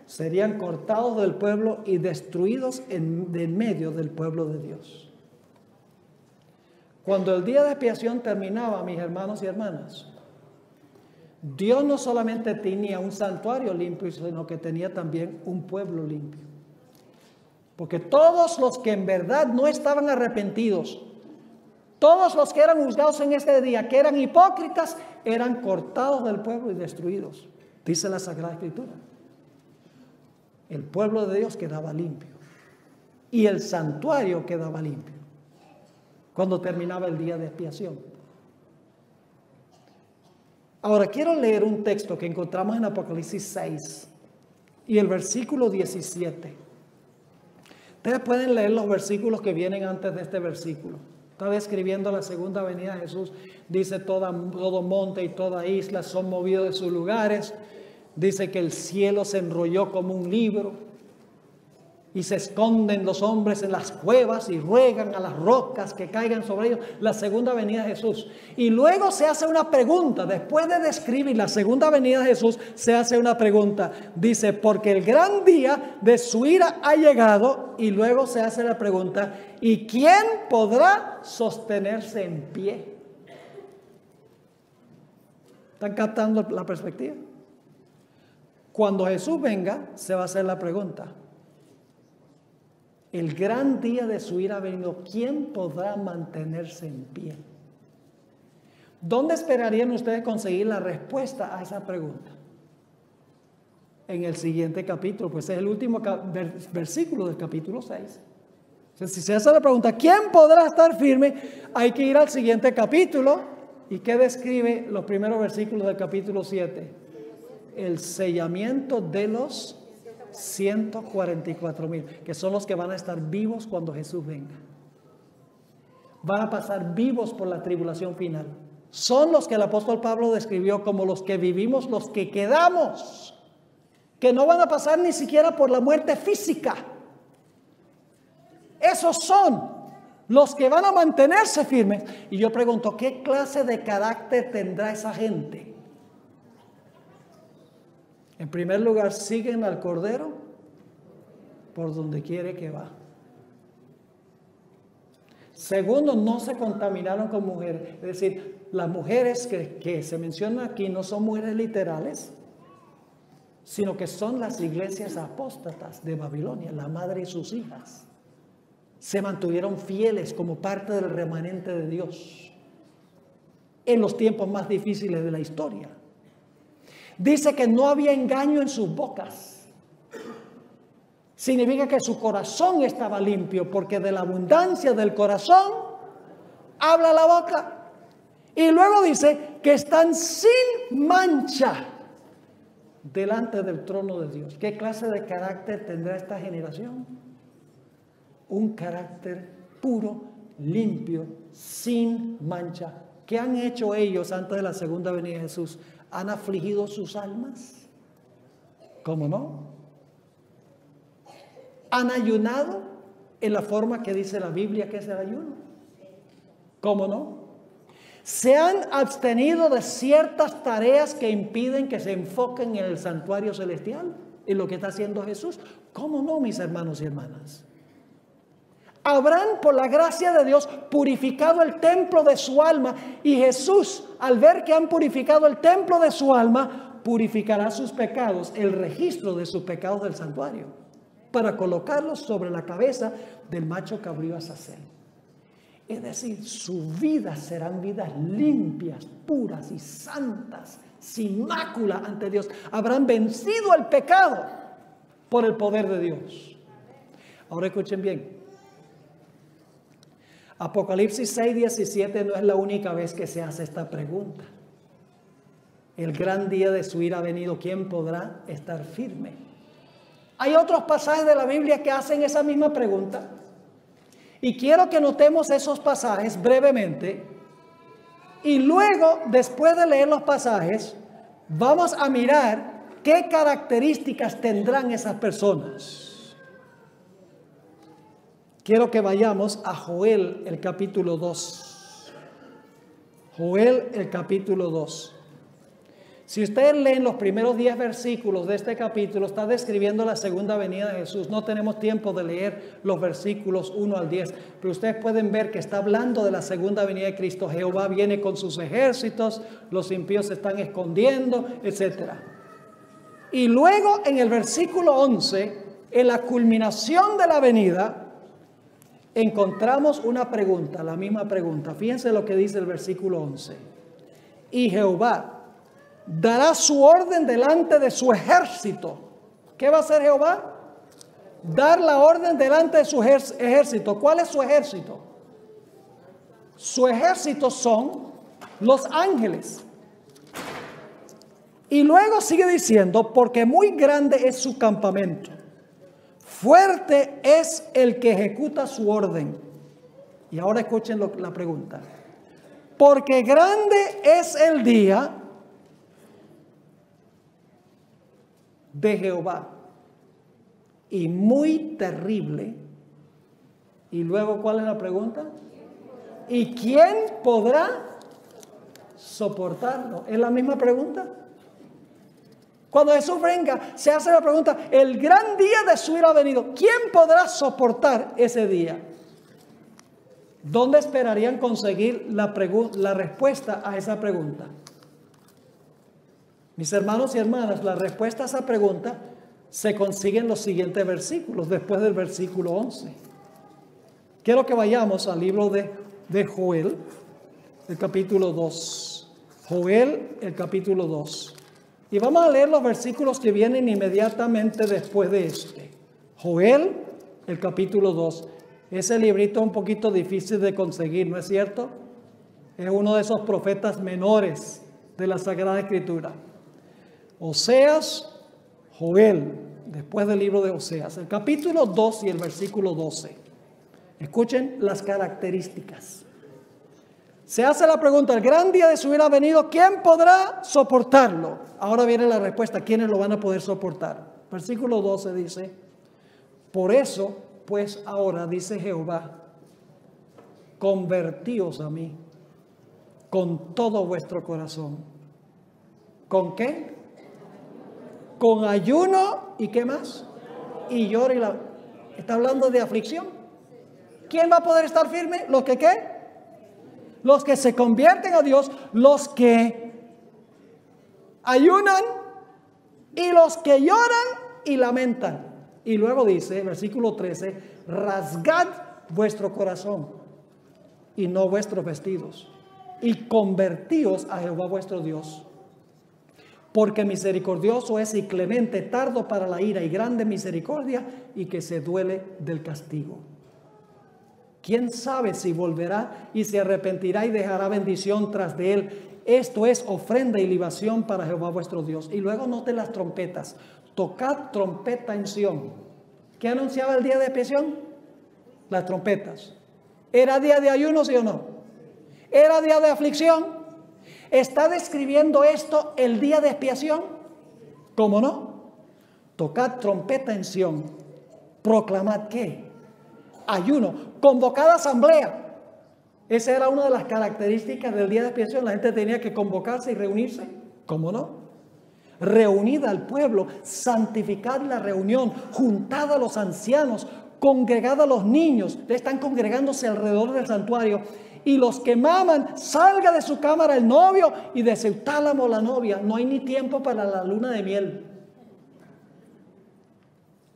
serían cortados del pueblo y destruidos de en medio del pueblo de Dios. Cuando el día de expiación terminaba, mis hermanos y hermanas, Dios no solamente tenía un santuario limpio, sino que tenía también un pueblo limpio. Porque todos los que en verdad no estaban arrepentidos, todos los que eran juzgados en este día, que eran hipócritas, eran cortados del pueblo y destruidos. Dice la Sagrada Escritura. El pueblo de Dios quedaba limpio. Y el santuario quedaba limpio. Cuando terminaba el día de expiación. Ahora quiero leer un texto que encontramos en Apocalipsis 6 y el versículo 17. Ustedes pueden leer los versículos que vienen antes de este versículo. Está describiendo la segunda venida de Jesús. Dice todo monte y toda isla son movidos de sus lugares. Dice que el cielo se enrolló como un libro. Y se esconden los hombres en las cuevas y ruegan a las rocas que caigan sobre ellos. La segunda venida de Jesús. Y luego se hace una pregunta. Después de describir la segunda venida de Jesús, se hace una pregunta. Dice, porque el gran día de su ira ha llegado. Y luego se hace la pregunta, ¿y quién podrá sostenerse en pie? ¿Están captando la perspectiva? Cuando Jesús venga, se va a hacer la pregunta. El gran día de su ira ha venido. ¿Quién podrá mantenerse en pie? ¿Dónde esperarían ustedes conseguir la respuesta a esa pregunta? En el siguiente capítulo, pues es el último versículo del capítulo 6. Entonces, si se hace la pregunta, ¿quién podrá estar firme? Hay que ir al siguiente capítulo. ¿Y qué describe los primeros versículos del capítulo 7? El sellamiento de los 144,000, que son los que van a estar vivos cuando Jesús venga. Van a pasar vivos por la tribulación final. Son los que el apóstol Pablo describió como los que vivimos, los que quedamos, que no van a pasar ni siquiera por la muerte física. Esos son los que van a mantenerse firmes. Y yo pregunto, ¿qué clase de carácter tendrá esa gente? En primer lugar, siguen al Cordero por donde quiere que va. Segundo, no se contaminaron con mujeres. Es decir, las mujeres que se mencionan aquí no son mujeres literales, sino que son las iglesias apóstatas de Babilonia, la madre y sus hijas. se mantuvieron fieles como parte del remanente de Dios en los tiempos más difíciles de la historia. Dice que no había engaño en sus bocas. Significa que su corazón estaba limpio, porque de la abundancia del corazón habla la boca. Y luego dice que están sin mancha delante del trono de Dios. ¿Qué clase de carácter tendrá esta generación? Un carácter puro, limpio, sin mancha. ¿Qué han hecho ellos antes de la segunda venida de Jesús? ¿Han afligido sus almas? ¿Cómo no? ¿Han ayunado en la forma que dice la Biblia que es el ayuno? ¿Cómo no? ¿Se han abstenido de ciertas tareas que impiden que se enfoquen en el santuario celestial, en lo que está haciendo Jesús? ¿Cómo no, mis hermanos y hermanas? Habrán, por la gracia de Dios, purificado el templo de su alma, y Jesús, al ver que han purificado el templo de su alma, purificará sus pecados, el registro de sus pecados del santuario, para colocarlos sobre la cabeza del macho cabrío azazel. Es decir, sus vidas serán vidas limpias, puras y santas, sin mácula ante Dios. Habrán vencido el pecado por el poder de Dios. Ahora escuchen bien. Apocalipsis 6:17 no es la única vez que se hace esta pregunta. El gran día de su ira ha venido, ¿quién podrá estar firme? Hay otros pasajes de la Biblia que hacen esa misma pregunta. Y quiero que notemos esos pasajes brevemente. Y luego, después de leer los pasajes, vamos a mirar qué características tendrán esas personas. Quiero que vayamos a Joel, el capítulo 2. Joel, el capítulo 2. Si ustedes leen los primeros 10 versículos de este capítulo, está describiendo la segunda venida de Jesús. No tenemos tiempo de leer los versículos 1 al 10, pero ustedes pueden ver que está hablando de la segunda venida de Cristo. Jehová viene con sus ejércitos, los impíos se están escondiendo, etc. Y luego en el versículo 11, en la culminación de la venida, encontramos una pregunta, la misma pregunta. Fíjense lo que dice el versículo 11. Y Jehová dará su orden delante de su ejército. ¿Qué va a hacer Jehová? Dar la orden delante de su ejército. ¿Cuál es su ejército? Su ejército son los ángeles. Y luego sigue diciendo, porque muy grande es su campamento, fuerte es el que ejecuta su orden. Y ahora escuchen la pregunta. Porque grande es el día de Jehová y muy terrible. Y luego, ¿cuál es la pregunta? ¿Y quién podrá soportarlo? ¿Es la misma pregunta? Cuando Jesús venga, se hace la pregunta, el gran día de su ira ha venido. ¿Quién podrá soportar ese día? ¿Dónde esperarían conseguir la respuesta a esa pregunta? Mis hermanos y hermanas, la respuesta a esa pregunta se consigue en los siguientes versículos, después del versículo 11. Quiero que vayamos al libro de Joel, el capítulo 2. Joel, el capítulo 2. Y vamos a leer los versículos que vienen inmediatamente después de este. Joel, el capítulo 2. Ese librito es un poquito difícil de conseguir, ¿no es cierto? Es uno de esos profetas menores de la Sagrada Escritura. Oseas, Joel, después del libro de Oseas, el capítulo 2 y el versículo 12. Escuchen las características. Se hace la pregunta, el gran día de su ira ha venido, ¿quién podrá soportarlo? Ahora viene la respuesta, ¿quiénes lo van a poder soportar? Versículo 12 dice, por eso, pues ahora, dice Jehová, convertíos a mí con todo vuestro corazón. ¿Con qué? Con ayuno y ¿qué más? Y lloro y está hablando de aflicción. ¿Quién va a poder estar firme? ¿Los que qué? Los que se convierten a Dios, los que ayunan y los que lloran y lamentan. Y luego dice, versículo 13, rasgad vuestro corazón y no vuestros vestidos, y convertíos a Jehová vuestro Dios. Porque misericordioso es y clemente, tardo para la ira y grande misericordia, y que se duele del castigo. ¿Quién sabe si volverá y se arrepentirá y dejará bendición tras de él? Esto es ofrenda y libación para Jehová vuestro Dios. Y luego note las trompetas. Tocad trompeta en Sión. ¿Qué anunciaba el día de expiación? Las trompetas. ¿Era día de ayuno, sí o no? ¿Era día de aflicción? ¿Está describiendo esto el día de expiación? ¿Cómo no? Tocad trompeta en Sión. Proclamad ¿qué? Ayuno. Convocad asamblea. Esa era una de las características del día de expiación. La gente tenía que convocarse y reunirse. ¿Cómo no? Reunid al pueblo, santificad la reunión, juntad a los ancianos, congregad a los niños. Están congregándose alrededor del santuario. Y los que maman, salga de su cámara el novio y de su tálamo la novia. No hay ni tiempo para la luna de miel.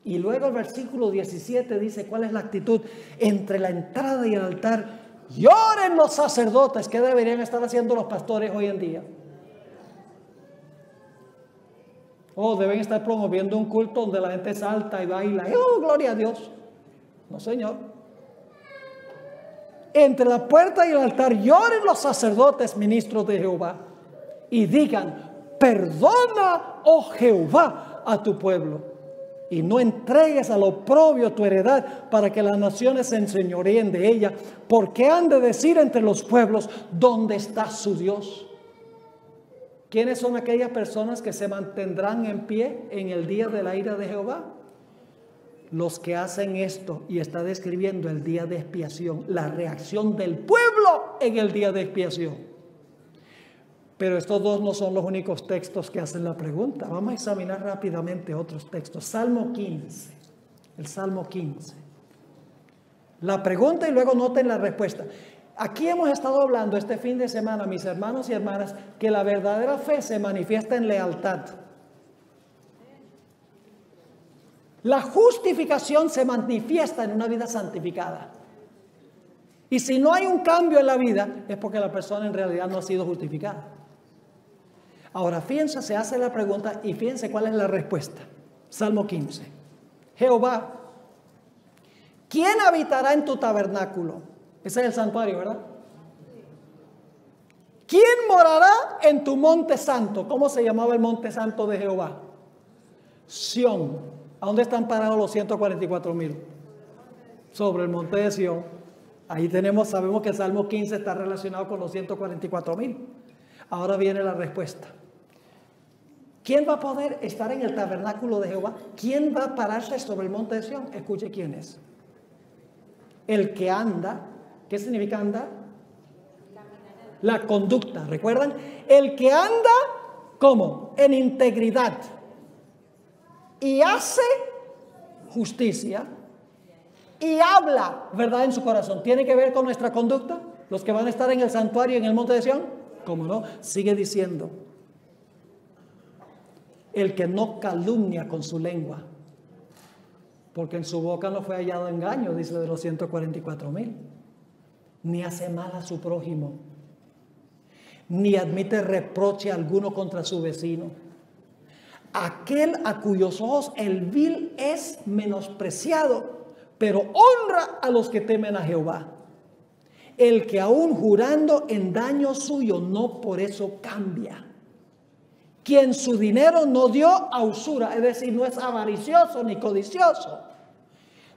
Y luego el versículo 17 dice cuál es la actitud entre la entrada y el altar. Lloren los sacerdotes. ¿Qué deberían estar haciendo los pastores hoy en día? Deben estar promoviendo un culto donde la gente salta y baila. Gloria a Dios. No, señor. Entre la puerta y el altar lloren los sacerdotes, ministros de Jehová, y digan: perdona, oh Jehová, a tu pueblo, y no entregues al oprobio tu heredad, para que las naciones se enseñoreen de ella, porque han de decir entre los pueblos: ¿dónde está su Dios? ¿Quiénes son aquellas personas que se mantendrán en pie en el día de la ira de Jehová? Los que hacen esto, y está describiendo el día de expiación, la reacción del pueblo en el día de expiación. Pero estos dos no son los únicos textos que hacen la pregunta. Vamos a examinar rápidamente otros textos. Salmo 15, el Salmo 15. La pregunta y luego noten la respuesta. Aquí hemos estado hablando este fin de semana, mis hermanos y hermanas, que la verdadera fe se manifiesta en lealtad. La justificación se manifiesta en una vida santificada. Y si no hay un cambio en la vida, es porque la persona en realidad no ha sido justificada. Ahora, fíjense, se hace la pregunta y fíjense cuál es la respuesta. Salmo 15. Jehová, ¿quién habitará en tu tabernáculo? Ese es el santuario, ¿verdad? ¿Quién morará en tu monte santo? ¿Cómo se llamaba el monte santo de Jehová? Sión. ¿A dónde están parados los 144,000? Sobre el monte de Sión. Ahí sabemos que el Salmo 15 está relacionado con los 144,000. Ahora viene la respuesta. ¿Quién va a poder estar en el tabernáculo de Jehová? ¿Quién va a pararse sobre el monte de Sión? Escuche quién es. El que anda. ¿Qué significa andar? La conducta. ¿Recuerdan? El que anda, ¿cómo? En integridad. Y hace justicia. Y habla verdad en su corazón. ¿Tiene que ver con nuestra conducta? Los que van a estar en el santuario en el monte de Sión. ¿Cómo no? Sigue diciendo. El que no calumnia con su lengua. Porque en su boca no fue hallado engaño, dice de los 144,000. Ni hace mal a su prójimo. Ni admite reproche alguno contra su vecino. Aquel a cuyos ojos el vil es menospreciado, pero honra a los que temen a Jehová. El que aún jurando en daño suyo, no por eso cambia. Quien su dinero no dio a usura, es decir, no es avaricioso ni codicioso,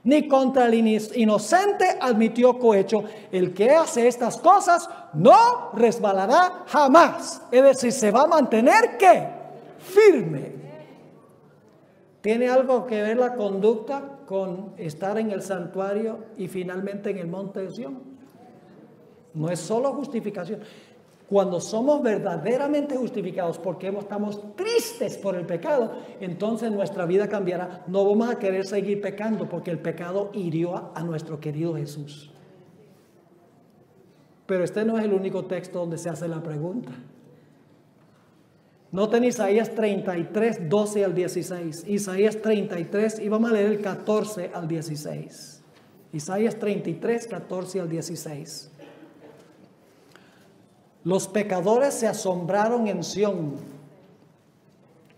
ni contra el inocente admitió cohecho. El que hace estas cosas no resbalará jamás. Es decir, se va a mantener ¿qué? Firme. ¿Tiene algo que ver la conducta con estar en el santuario y finalmente en el monte de Sión? No es solo justificación. Cuando somos verdaderamente justificados porque estamos tristes por el pecado, entonces nuestra vida cambiará. No vamos a querer seguir pecando porque el pecado hirió a nuestro querido Jesús. Pero este no es el único texto donde se hace la pregunta. Noten Isaías 33, 12 al 16. Isaías 33, y vamos a leer el 14 al 16. Isaías 33, 14 al 16. Los pecadores se asombraron en Sión.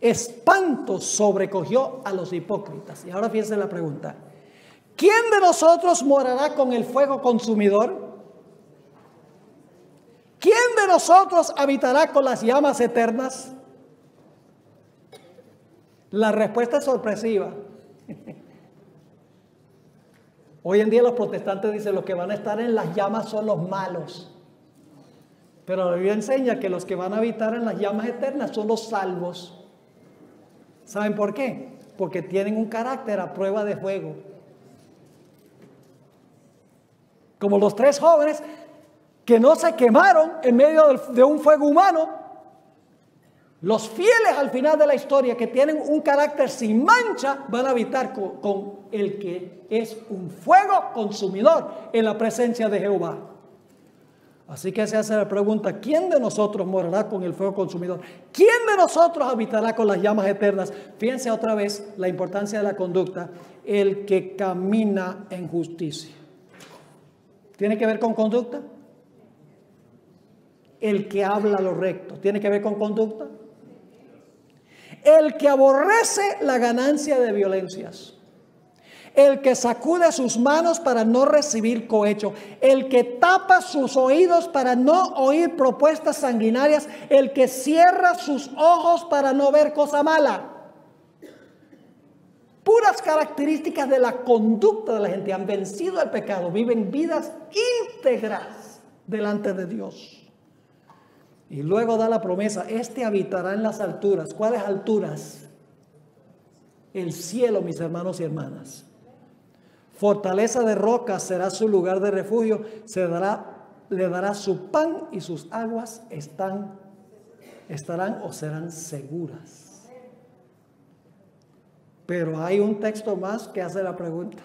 Espanto sobrecogió a los hipócritas. Y ahora fíjense la pregunta. ¿Quién de nosotros morará con el fuego consumidor? ¿Quién de nosotros habitará con las llamas eternas? La respuesta es sorpresiva. Hoy en día los protestantes dicen los que van a estar en las llamas son los malos. Pero la Biblia enseña que los que van a habitar en las llamas eternas son los salvos. ¿Saben por qué? Porque tienen un carácter a prueba de fuego. Como los 3 jóvenes que no se quemaron en medio de un fuego humano. Los fieles al final de la historia que tienen un carácter sin mancha van a habitar con el que es un fuego consumidor en la presencia de Jehová. Así que se hace la pregunta, ¿quién de nosotros morará con el fuego consumidor? ¿Quién de nosotros habitará con las llamas eternas? Fíjense otra vez la importancia de la conducta. El que camina en justicia. ¿Tiene que ver con conducta? El que habla lo recto. ¿Tiene que ver con conducta? El que aborrece la ganancia de violencias. El que sacude sus manos para no recibir cohecho. El que tapa sus oídos para no oír propuestas sanguinarias. El que cierra sus ojos para no ver cosa mala. Puras características de la conducta de la gente. Han vencido el pecado. Viven vidas íntegras delante de Dios. Y luego da la promesa, este habitará en las alturas. ¿Cuáles alturas? El cielo, mis hermanos y hermanas. Fortaleza de roca será su lugar de refugio. Le dará su pan y sus aguas estarán o serán seguras. Pero hay un texto más que hace la pregunta.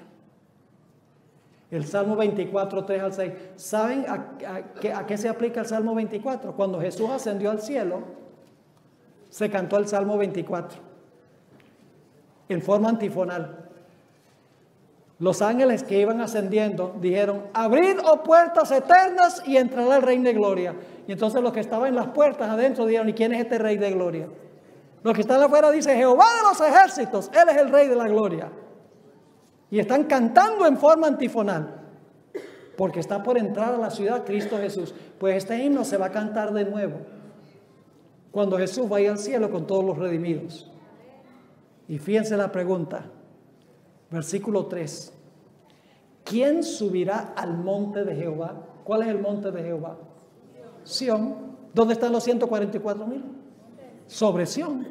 El Salmo 24, 3 al 6. ¿Saben a qué se aplica el Salmo 24? Cuando Jesús ascendió al cielo, se cantó el Salmo 24 en forma antifonal. Los ángeles que iban ascendiendo dijeron, abrid, oh puertas eternas, y entrará el Rey de Gloria. Y entonces los que estaban en las puertas adentro dijeron, ¿y quién es este Rey de Gloria? Los que están afuera dicen, Jehová de los ejércitos, Él es el Rey de la Gloria. Y están cantando en forma antifonal, porque está por entrar a la ciudad Cristo Jesús. Pues este himno se va a cantar de nuevo, cuando Jesús vaya al cielo con todos los redimidos. Y fíjense la pregunta, versículo 3. ¿Quién subirá al monte de Jehová? ¿Cuál es el monte de Jehová? Sión. ¿Dónde están los 144,000? Sobre Sión.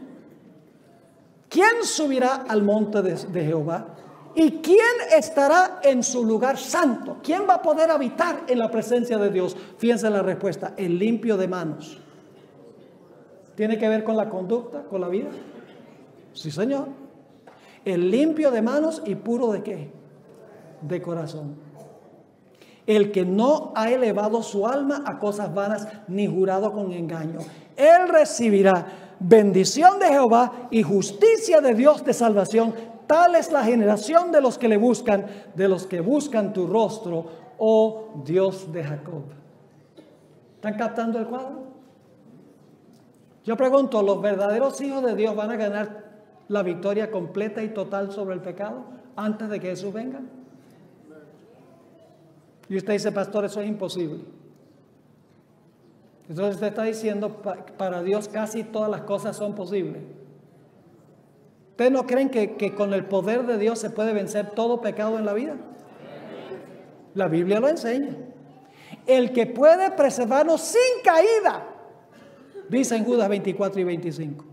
¿Quién subirá al monte de Jehová? ¿Y quién estará en su lugar santo? ¿Quién va a poder habitar en la presencia de Dios? Fíjense la respuesta, el limpio de manos. ¿Tiene que ver con la conducta, con la vida? Sí, Señor. El limpio de manos y puro ¿de qué? De corazón. El que no ha elevado su alma a cosas vanas ni jurado con engaño. Él recibirá bendición de Jehová y justicia de Dios de salvación. Tal es la generación de los que le buscan, de los que buscan tu rostro, oh Dios de Jacob. ¿Están captando el cuadro? Yo pregunto, ¿los verdaderos hijos de Dios van a ganar la victoria completa y total sobre el pecado antes de que Jesús venga? Y usted dice, pastor, eso es imposible. Entonces usted está diciendo, para Dios casi todas las cosas son posibles. ¿Ustedes no creen que con el poder de Dios se puede vencer todo pecado en la vida? La Biblia lo enseña. El que puede preservarnos sin caída, dice en Judas 24 y 25.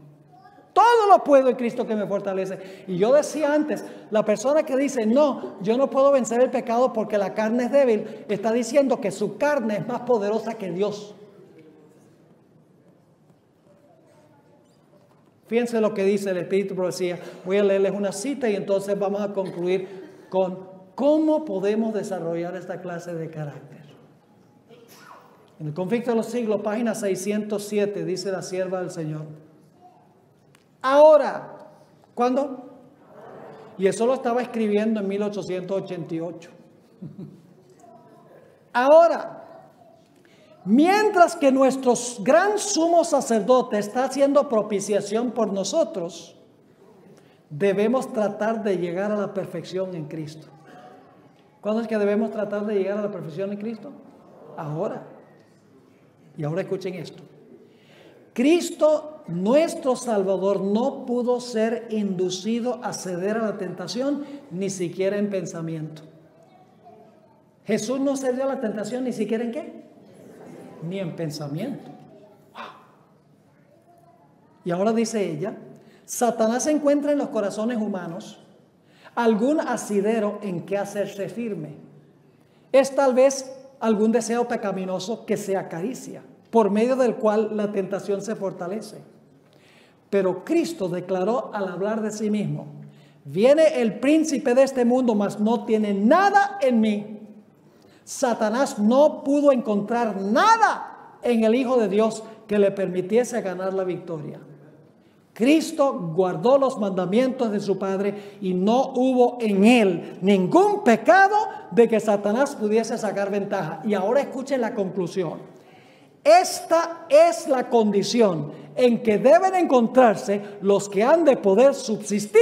Todo lo puedo en Cristo que me fortalece. Y yo decía antes, la persona que dice, no, yo no puedo vencer el pecado porque la carne es débil, está diciendo que su carne es más poderosa que Dios. Fíjense lo que dice el Espíritu Profecía. Voy a leerles una cita y entonces vamos a concluir con cómo podemos desarrollar esta clase de carácter. En el Conflicto de los Siglos, página 607, dice la sierva del Señor. Ahora, ¿cuándo? Y eso lo estaba escribiendo en 1888. Ahora, mientras que nuestro gran sumo sacerdote está haciendo propiciación por nosotros, debemos tratar de llegar a la perfección en Cristo. ¿Cuándo es que debemos tratar de llegar a la perfección en Cristo? Ahora. Y ahora escuchen esto. Cristo, nuestro Salvador, no pudo ser inducido a ceder a la tentación, ni siquiera en pensamiento. Jesús no cedió a la tentación ni siquiera en qué, ni en pensamiento. Wow. Y ahora dice ella, Satanás encuentra en los corazones humanos algún asidero en que hacerse firme. Es tal vez algún deseo pecaminoso que se acaricia, por medio del cual la tentación se fortalece. Pero Cristo declaró al hablar de sí mismo, viene el príncipe de este mundo, mas no tiene nada en mí. Satanás no pudo encontrar nada en el Hijo de Dios que le permitiese ganar la victoria. Cristo guardó los mandamientos de su Padre y no hubo en él ningún pecado de que Satanás pudiese sacar ventaja. Y ahora escuchen la conclusión. Esta es la condición en que deben encontrarse los que han de poder subsistir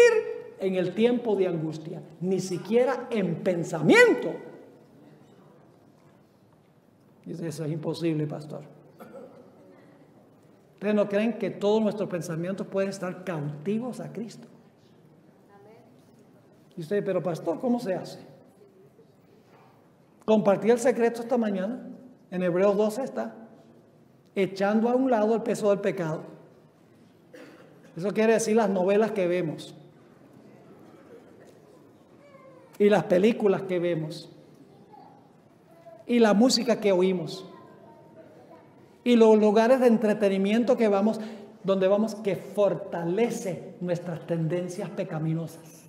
en el tiempo de angustia. Ni siquiera en pensamiento. Dice, eso es imposible, pastor. ¿Ustedes no creen que todos nuestros pensamientos pueden estar cautivos a Cristo? Y usted, pero pastor, ¿cómo se hace? Compartí el secreto esta mañana. En Hebreos 12 está. Echando a un lado el peso del pecado. Eso quiere decir las novelas que vemos. Y las películas que vemos. Y la música que oímos. Y los lugares de entretenimiento que vamos, donde vamos, que fortalece nuestras tendencias pecaminosas.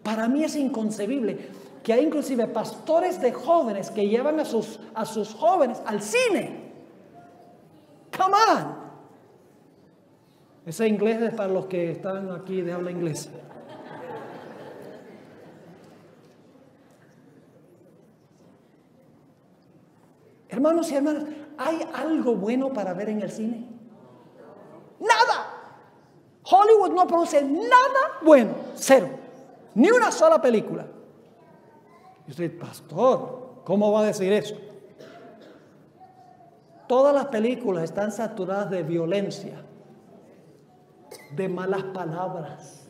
Para mí es inconcebible que hay inclusive pastores de jóvenes que llevan a sus jóvenes al cine. Come on. Ese inglés es para los que están aquí de habla inglesa. Hermanos y hermanas, ¿hay algo bueno para ver en el cine? Nada. Hollywood no produce nada bueno. Cero. Ni una sola película. Y usted, pastor, ¿cómo va a decir eso? Todas las películas están saturadas de violencia, de malas palabras,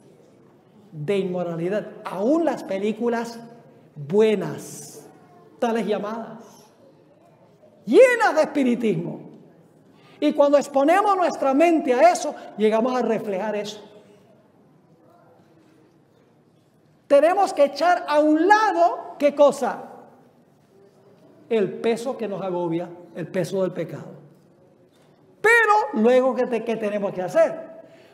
de inmoralidad. Aún las películas buenas, tales llamadas, llenas de espiritismo. Y cuando exponemos nuestra mente a eso, llegamos a reflejar eso. Tenemos que echar a un lado, ¿qué cosa? El peso que nos agobia, el peso del pecado. Pero luego, ¿qué tenemos que hacer?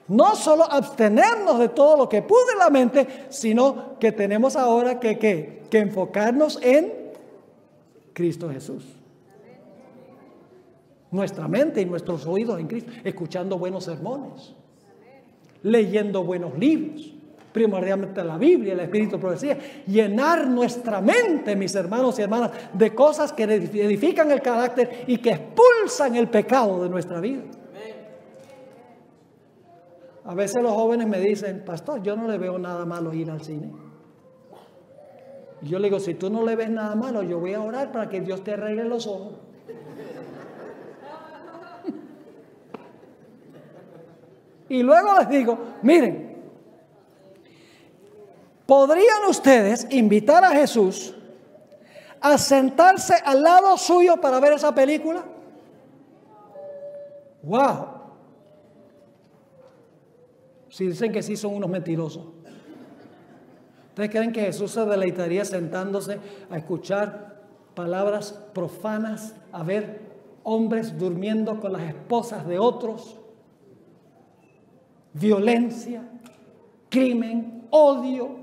No solo abstenernos de todo lo que pude en la mente, sino que tenemos ahora que enfocarnos en Cristo Jesús. Nuestra mente y nuestros oídos en Cristo, escuchando buenos sermones, leyendo buenos libros, primordialmente la Biblia, el Espíritu de Profecía, llenar nuestra mente, mis hermanos y hermanas, de cosas que edifican el carácter y que expulsan el pecado de nuestra vida. A veces los jóvenes me dicen, pastor, yo no le veo nada malo ir al cine. Y yo le digo, si tú no le ves nada malo, yo voy a orar para que Dios te arregle los ojos. Y luego les digo, miren, ¿podrían ustedes invitar a Jesús a sentarse al lado suyo para ver esa película? ¡Wow! Si dicen que sí, son unos mentirosos. ¿Ustedes creen que Jesús se deleitaría sentándose a escuchar palabras profanas, a ver hombres durmiendo con las esposas de otros? Violencia, crimen, odio,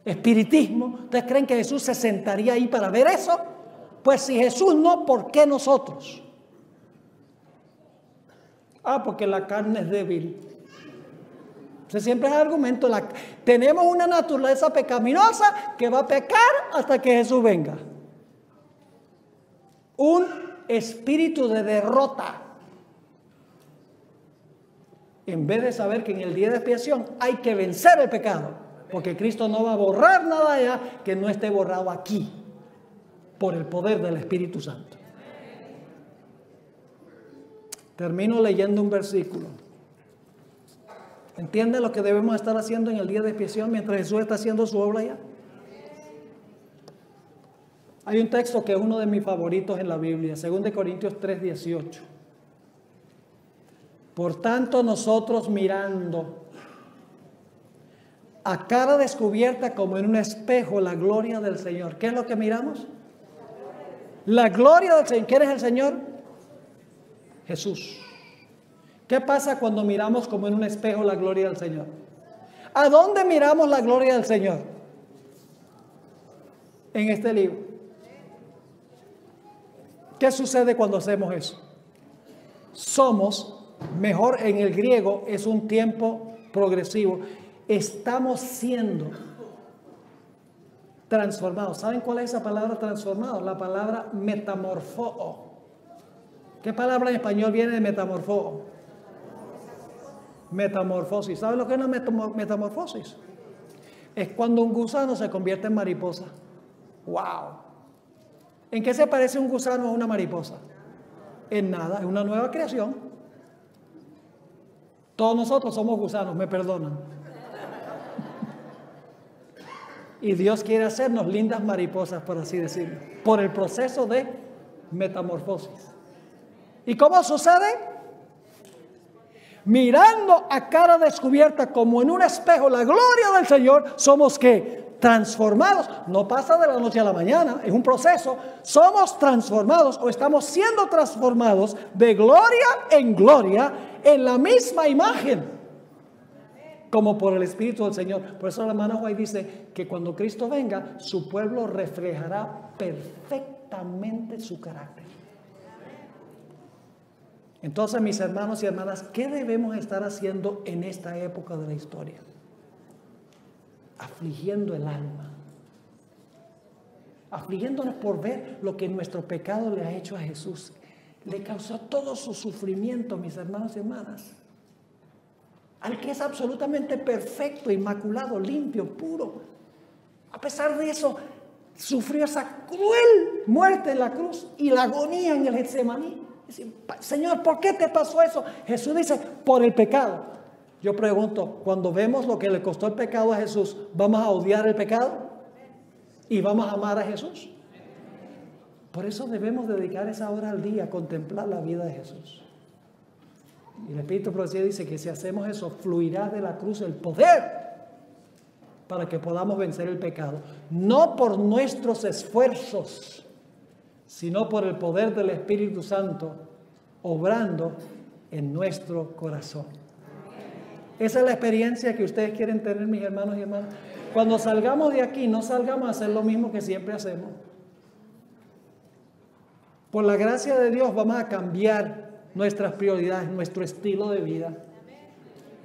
espiritismo. ¿Ustedes creen que Jesús se sentaría ahí para ver eso? Pues si Jesús no, ¿por qué nosotros? Porque la carne es débil. Ese siempre es el argumento. Tenemos una naturaleza pecaminosa que va a pecar hasta que Jesús venga. Un espíritu de derrota. En vez de saber que en el día de expiación hay que vencer el pecado. Porque Cristo no va a borrar nada allá que no esté borrado aquí. Por el poder del Espíritu Santo. Termino leyendo un versículo. ¿Entienden lo que debemos estar haciendo en el día de expiación mientras Jesús está haciendo su obra ya? Hay un texto que es uno de mis favoritos en la Biblia, 2 Corintios 3:18. Por tanto, nosotros mirando a cara descubierta como en un espejo la gloria del Señor. ¿Qué es lo que miramos? La gloria del Señor. ¿Quién es el Señor? Jesús. ¿Qué pasa cuando miramos como en un espejo la gloria del Señor? ¿A dónde miramos la gloria del Señor? En este libro. ¿Qué sucede cuando hacemos eso? Mejor en el griego es un tiempo progresivo. Estamos siendo transformados. ¿Saben cuál es esa palabra transformado? La palabra metamorfoo. ¿Qué palabra en español viene de metamorfoo? Metamorfosis. ¿Saben lo que es una metamorfosis? Es cuando un gusano se convierte en mariposa. ¡Wow! ¿En qué se parece un gusano a una mariposa? En nada, es una nueva creación. Todos nosotros somos gusanos, me perdonan. Y Dios quiere hacernos lindas mariposas, por así decirlo, por el proceso de metamorfosis. ¿Y cómo sucede? Mirando a cara descubierta como en un espejo la gloria del Señor, somos ¿qué? Transformados. No pasa de la noche a la mañana, es un proceso. Somos transformados o estamos siendo transformados de gloria en gloria en la misma imagen, como por el Espíritu del Señor. Por eso la hermana White dice que cuando Cristo venga, su pueblo reflejará perfectamente su carácter. Entonces, mis hermanos y hermanas, ¿qué debemos estar haciendo en esta época de la historia? Afligiendo el alma. Afligiéndonos por ver lo que nuestro pecado le ha hecho a Jesús. Le causó todo su sufrimiento, mis hermanos y hermanas. Al que es absolutamente perfecto, inmaculado, limpio, puro. A pesar de eso, sufrió esa cruel muerte en la cruz y la agonía en el Getsemaní. Señor, ¿por qué te pasó eso? Jesús dice, por el pecado. Yo pregunto, cuando vemos lo que le costó el pecado a Jesús, ¿vamos a odiar el pecado? ¿Y vamos a amar a Jesús? Por eso debemos dedicar esa hora al día a contemplar la vida de Jesús. Y el Espíritu de Profecía dice que si hacemos eso, fluirá de la cruz el poder para que podamos vencer el pecado. No por nuestros esfuerzos, sino por el poder del Espíritu Santo obrando en nuestro corazón. Esa es la experiencia que ustedes quieren tener, mis hermanos y hermanas. Cuando salgamos de aquí, no salgamos a hacer lo mismo que siempre hacemos. Por la gracia de Dios vamos a cambiar nuestras prioridades, nuestro estilo de vida.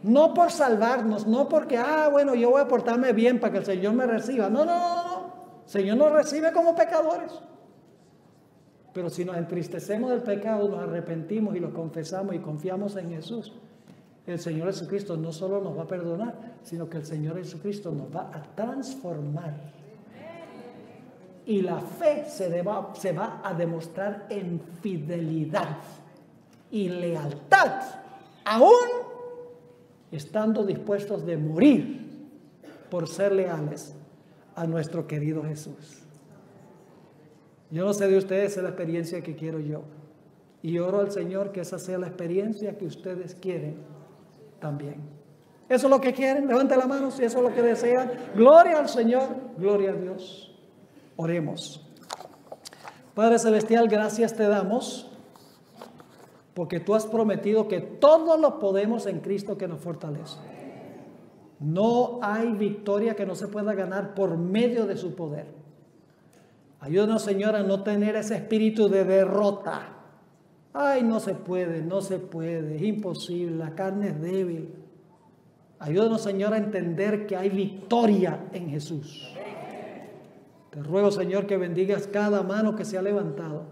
No por salvarnos, no porque, bueno, yo voy a portarme bien para que el Señor me reciba. No. El Señor nos recibe como pecadores. Pero si nos entristecemos del pecado, nos arrepentimos y lo confesamos y confiamos en Jesús, el Señor Jesucristo no solo nos va a perdonar, sino que el Señor Jesucristo nos va a transformar. Y la fe se va a demostrar en fidelidad y lealtad, aún estando dispuestos de morir por ser leales a nuestro querido Jesús. Yo no sé de ustedes, esa es la experiencia que quiero yo. Y oro al Señor que esa sea la experiencia que ustedes quieren también. ¿Eso es lo que quieren? Levanten la mano si eso es lo que desean. Gloria al Señor, gloria a Dios. Oremos. Padre Celestial, gracias te damos porque tú has prometido que todo lo podemos en Cristo que nos fortalece. No hay victoria que no se pueda ganar por medio de su poder. Ayúdanos, Señor, a no tener ese espíritu de derrota. No se puede, es imposible, la carne es débil. Ayúdanos, Señor, a entender que hay victoria en Jesús. Te ruego, Señor, que bendigas cada mano que se ha levantado,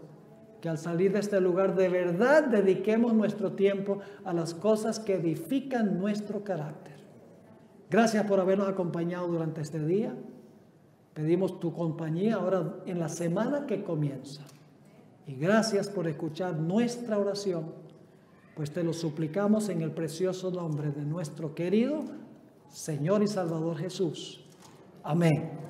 que al salir de este lugar de verdad dediquemos nuestro tiempo a las cosas que edifican nuestro carácter. Gracias por habernos acompañado durante este día. Pedimos tu compañía ahora en la semana que comienza. Y gracias por escuchar nuestra oración, pues te lo suplicamos en el precioso nombre de nuestro querido Señor y Salvador Jesús. Amén.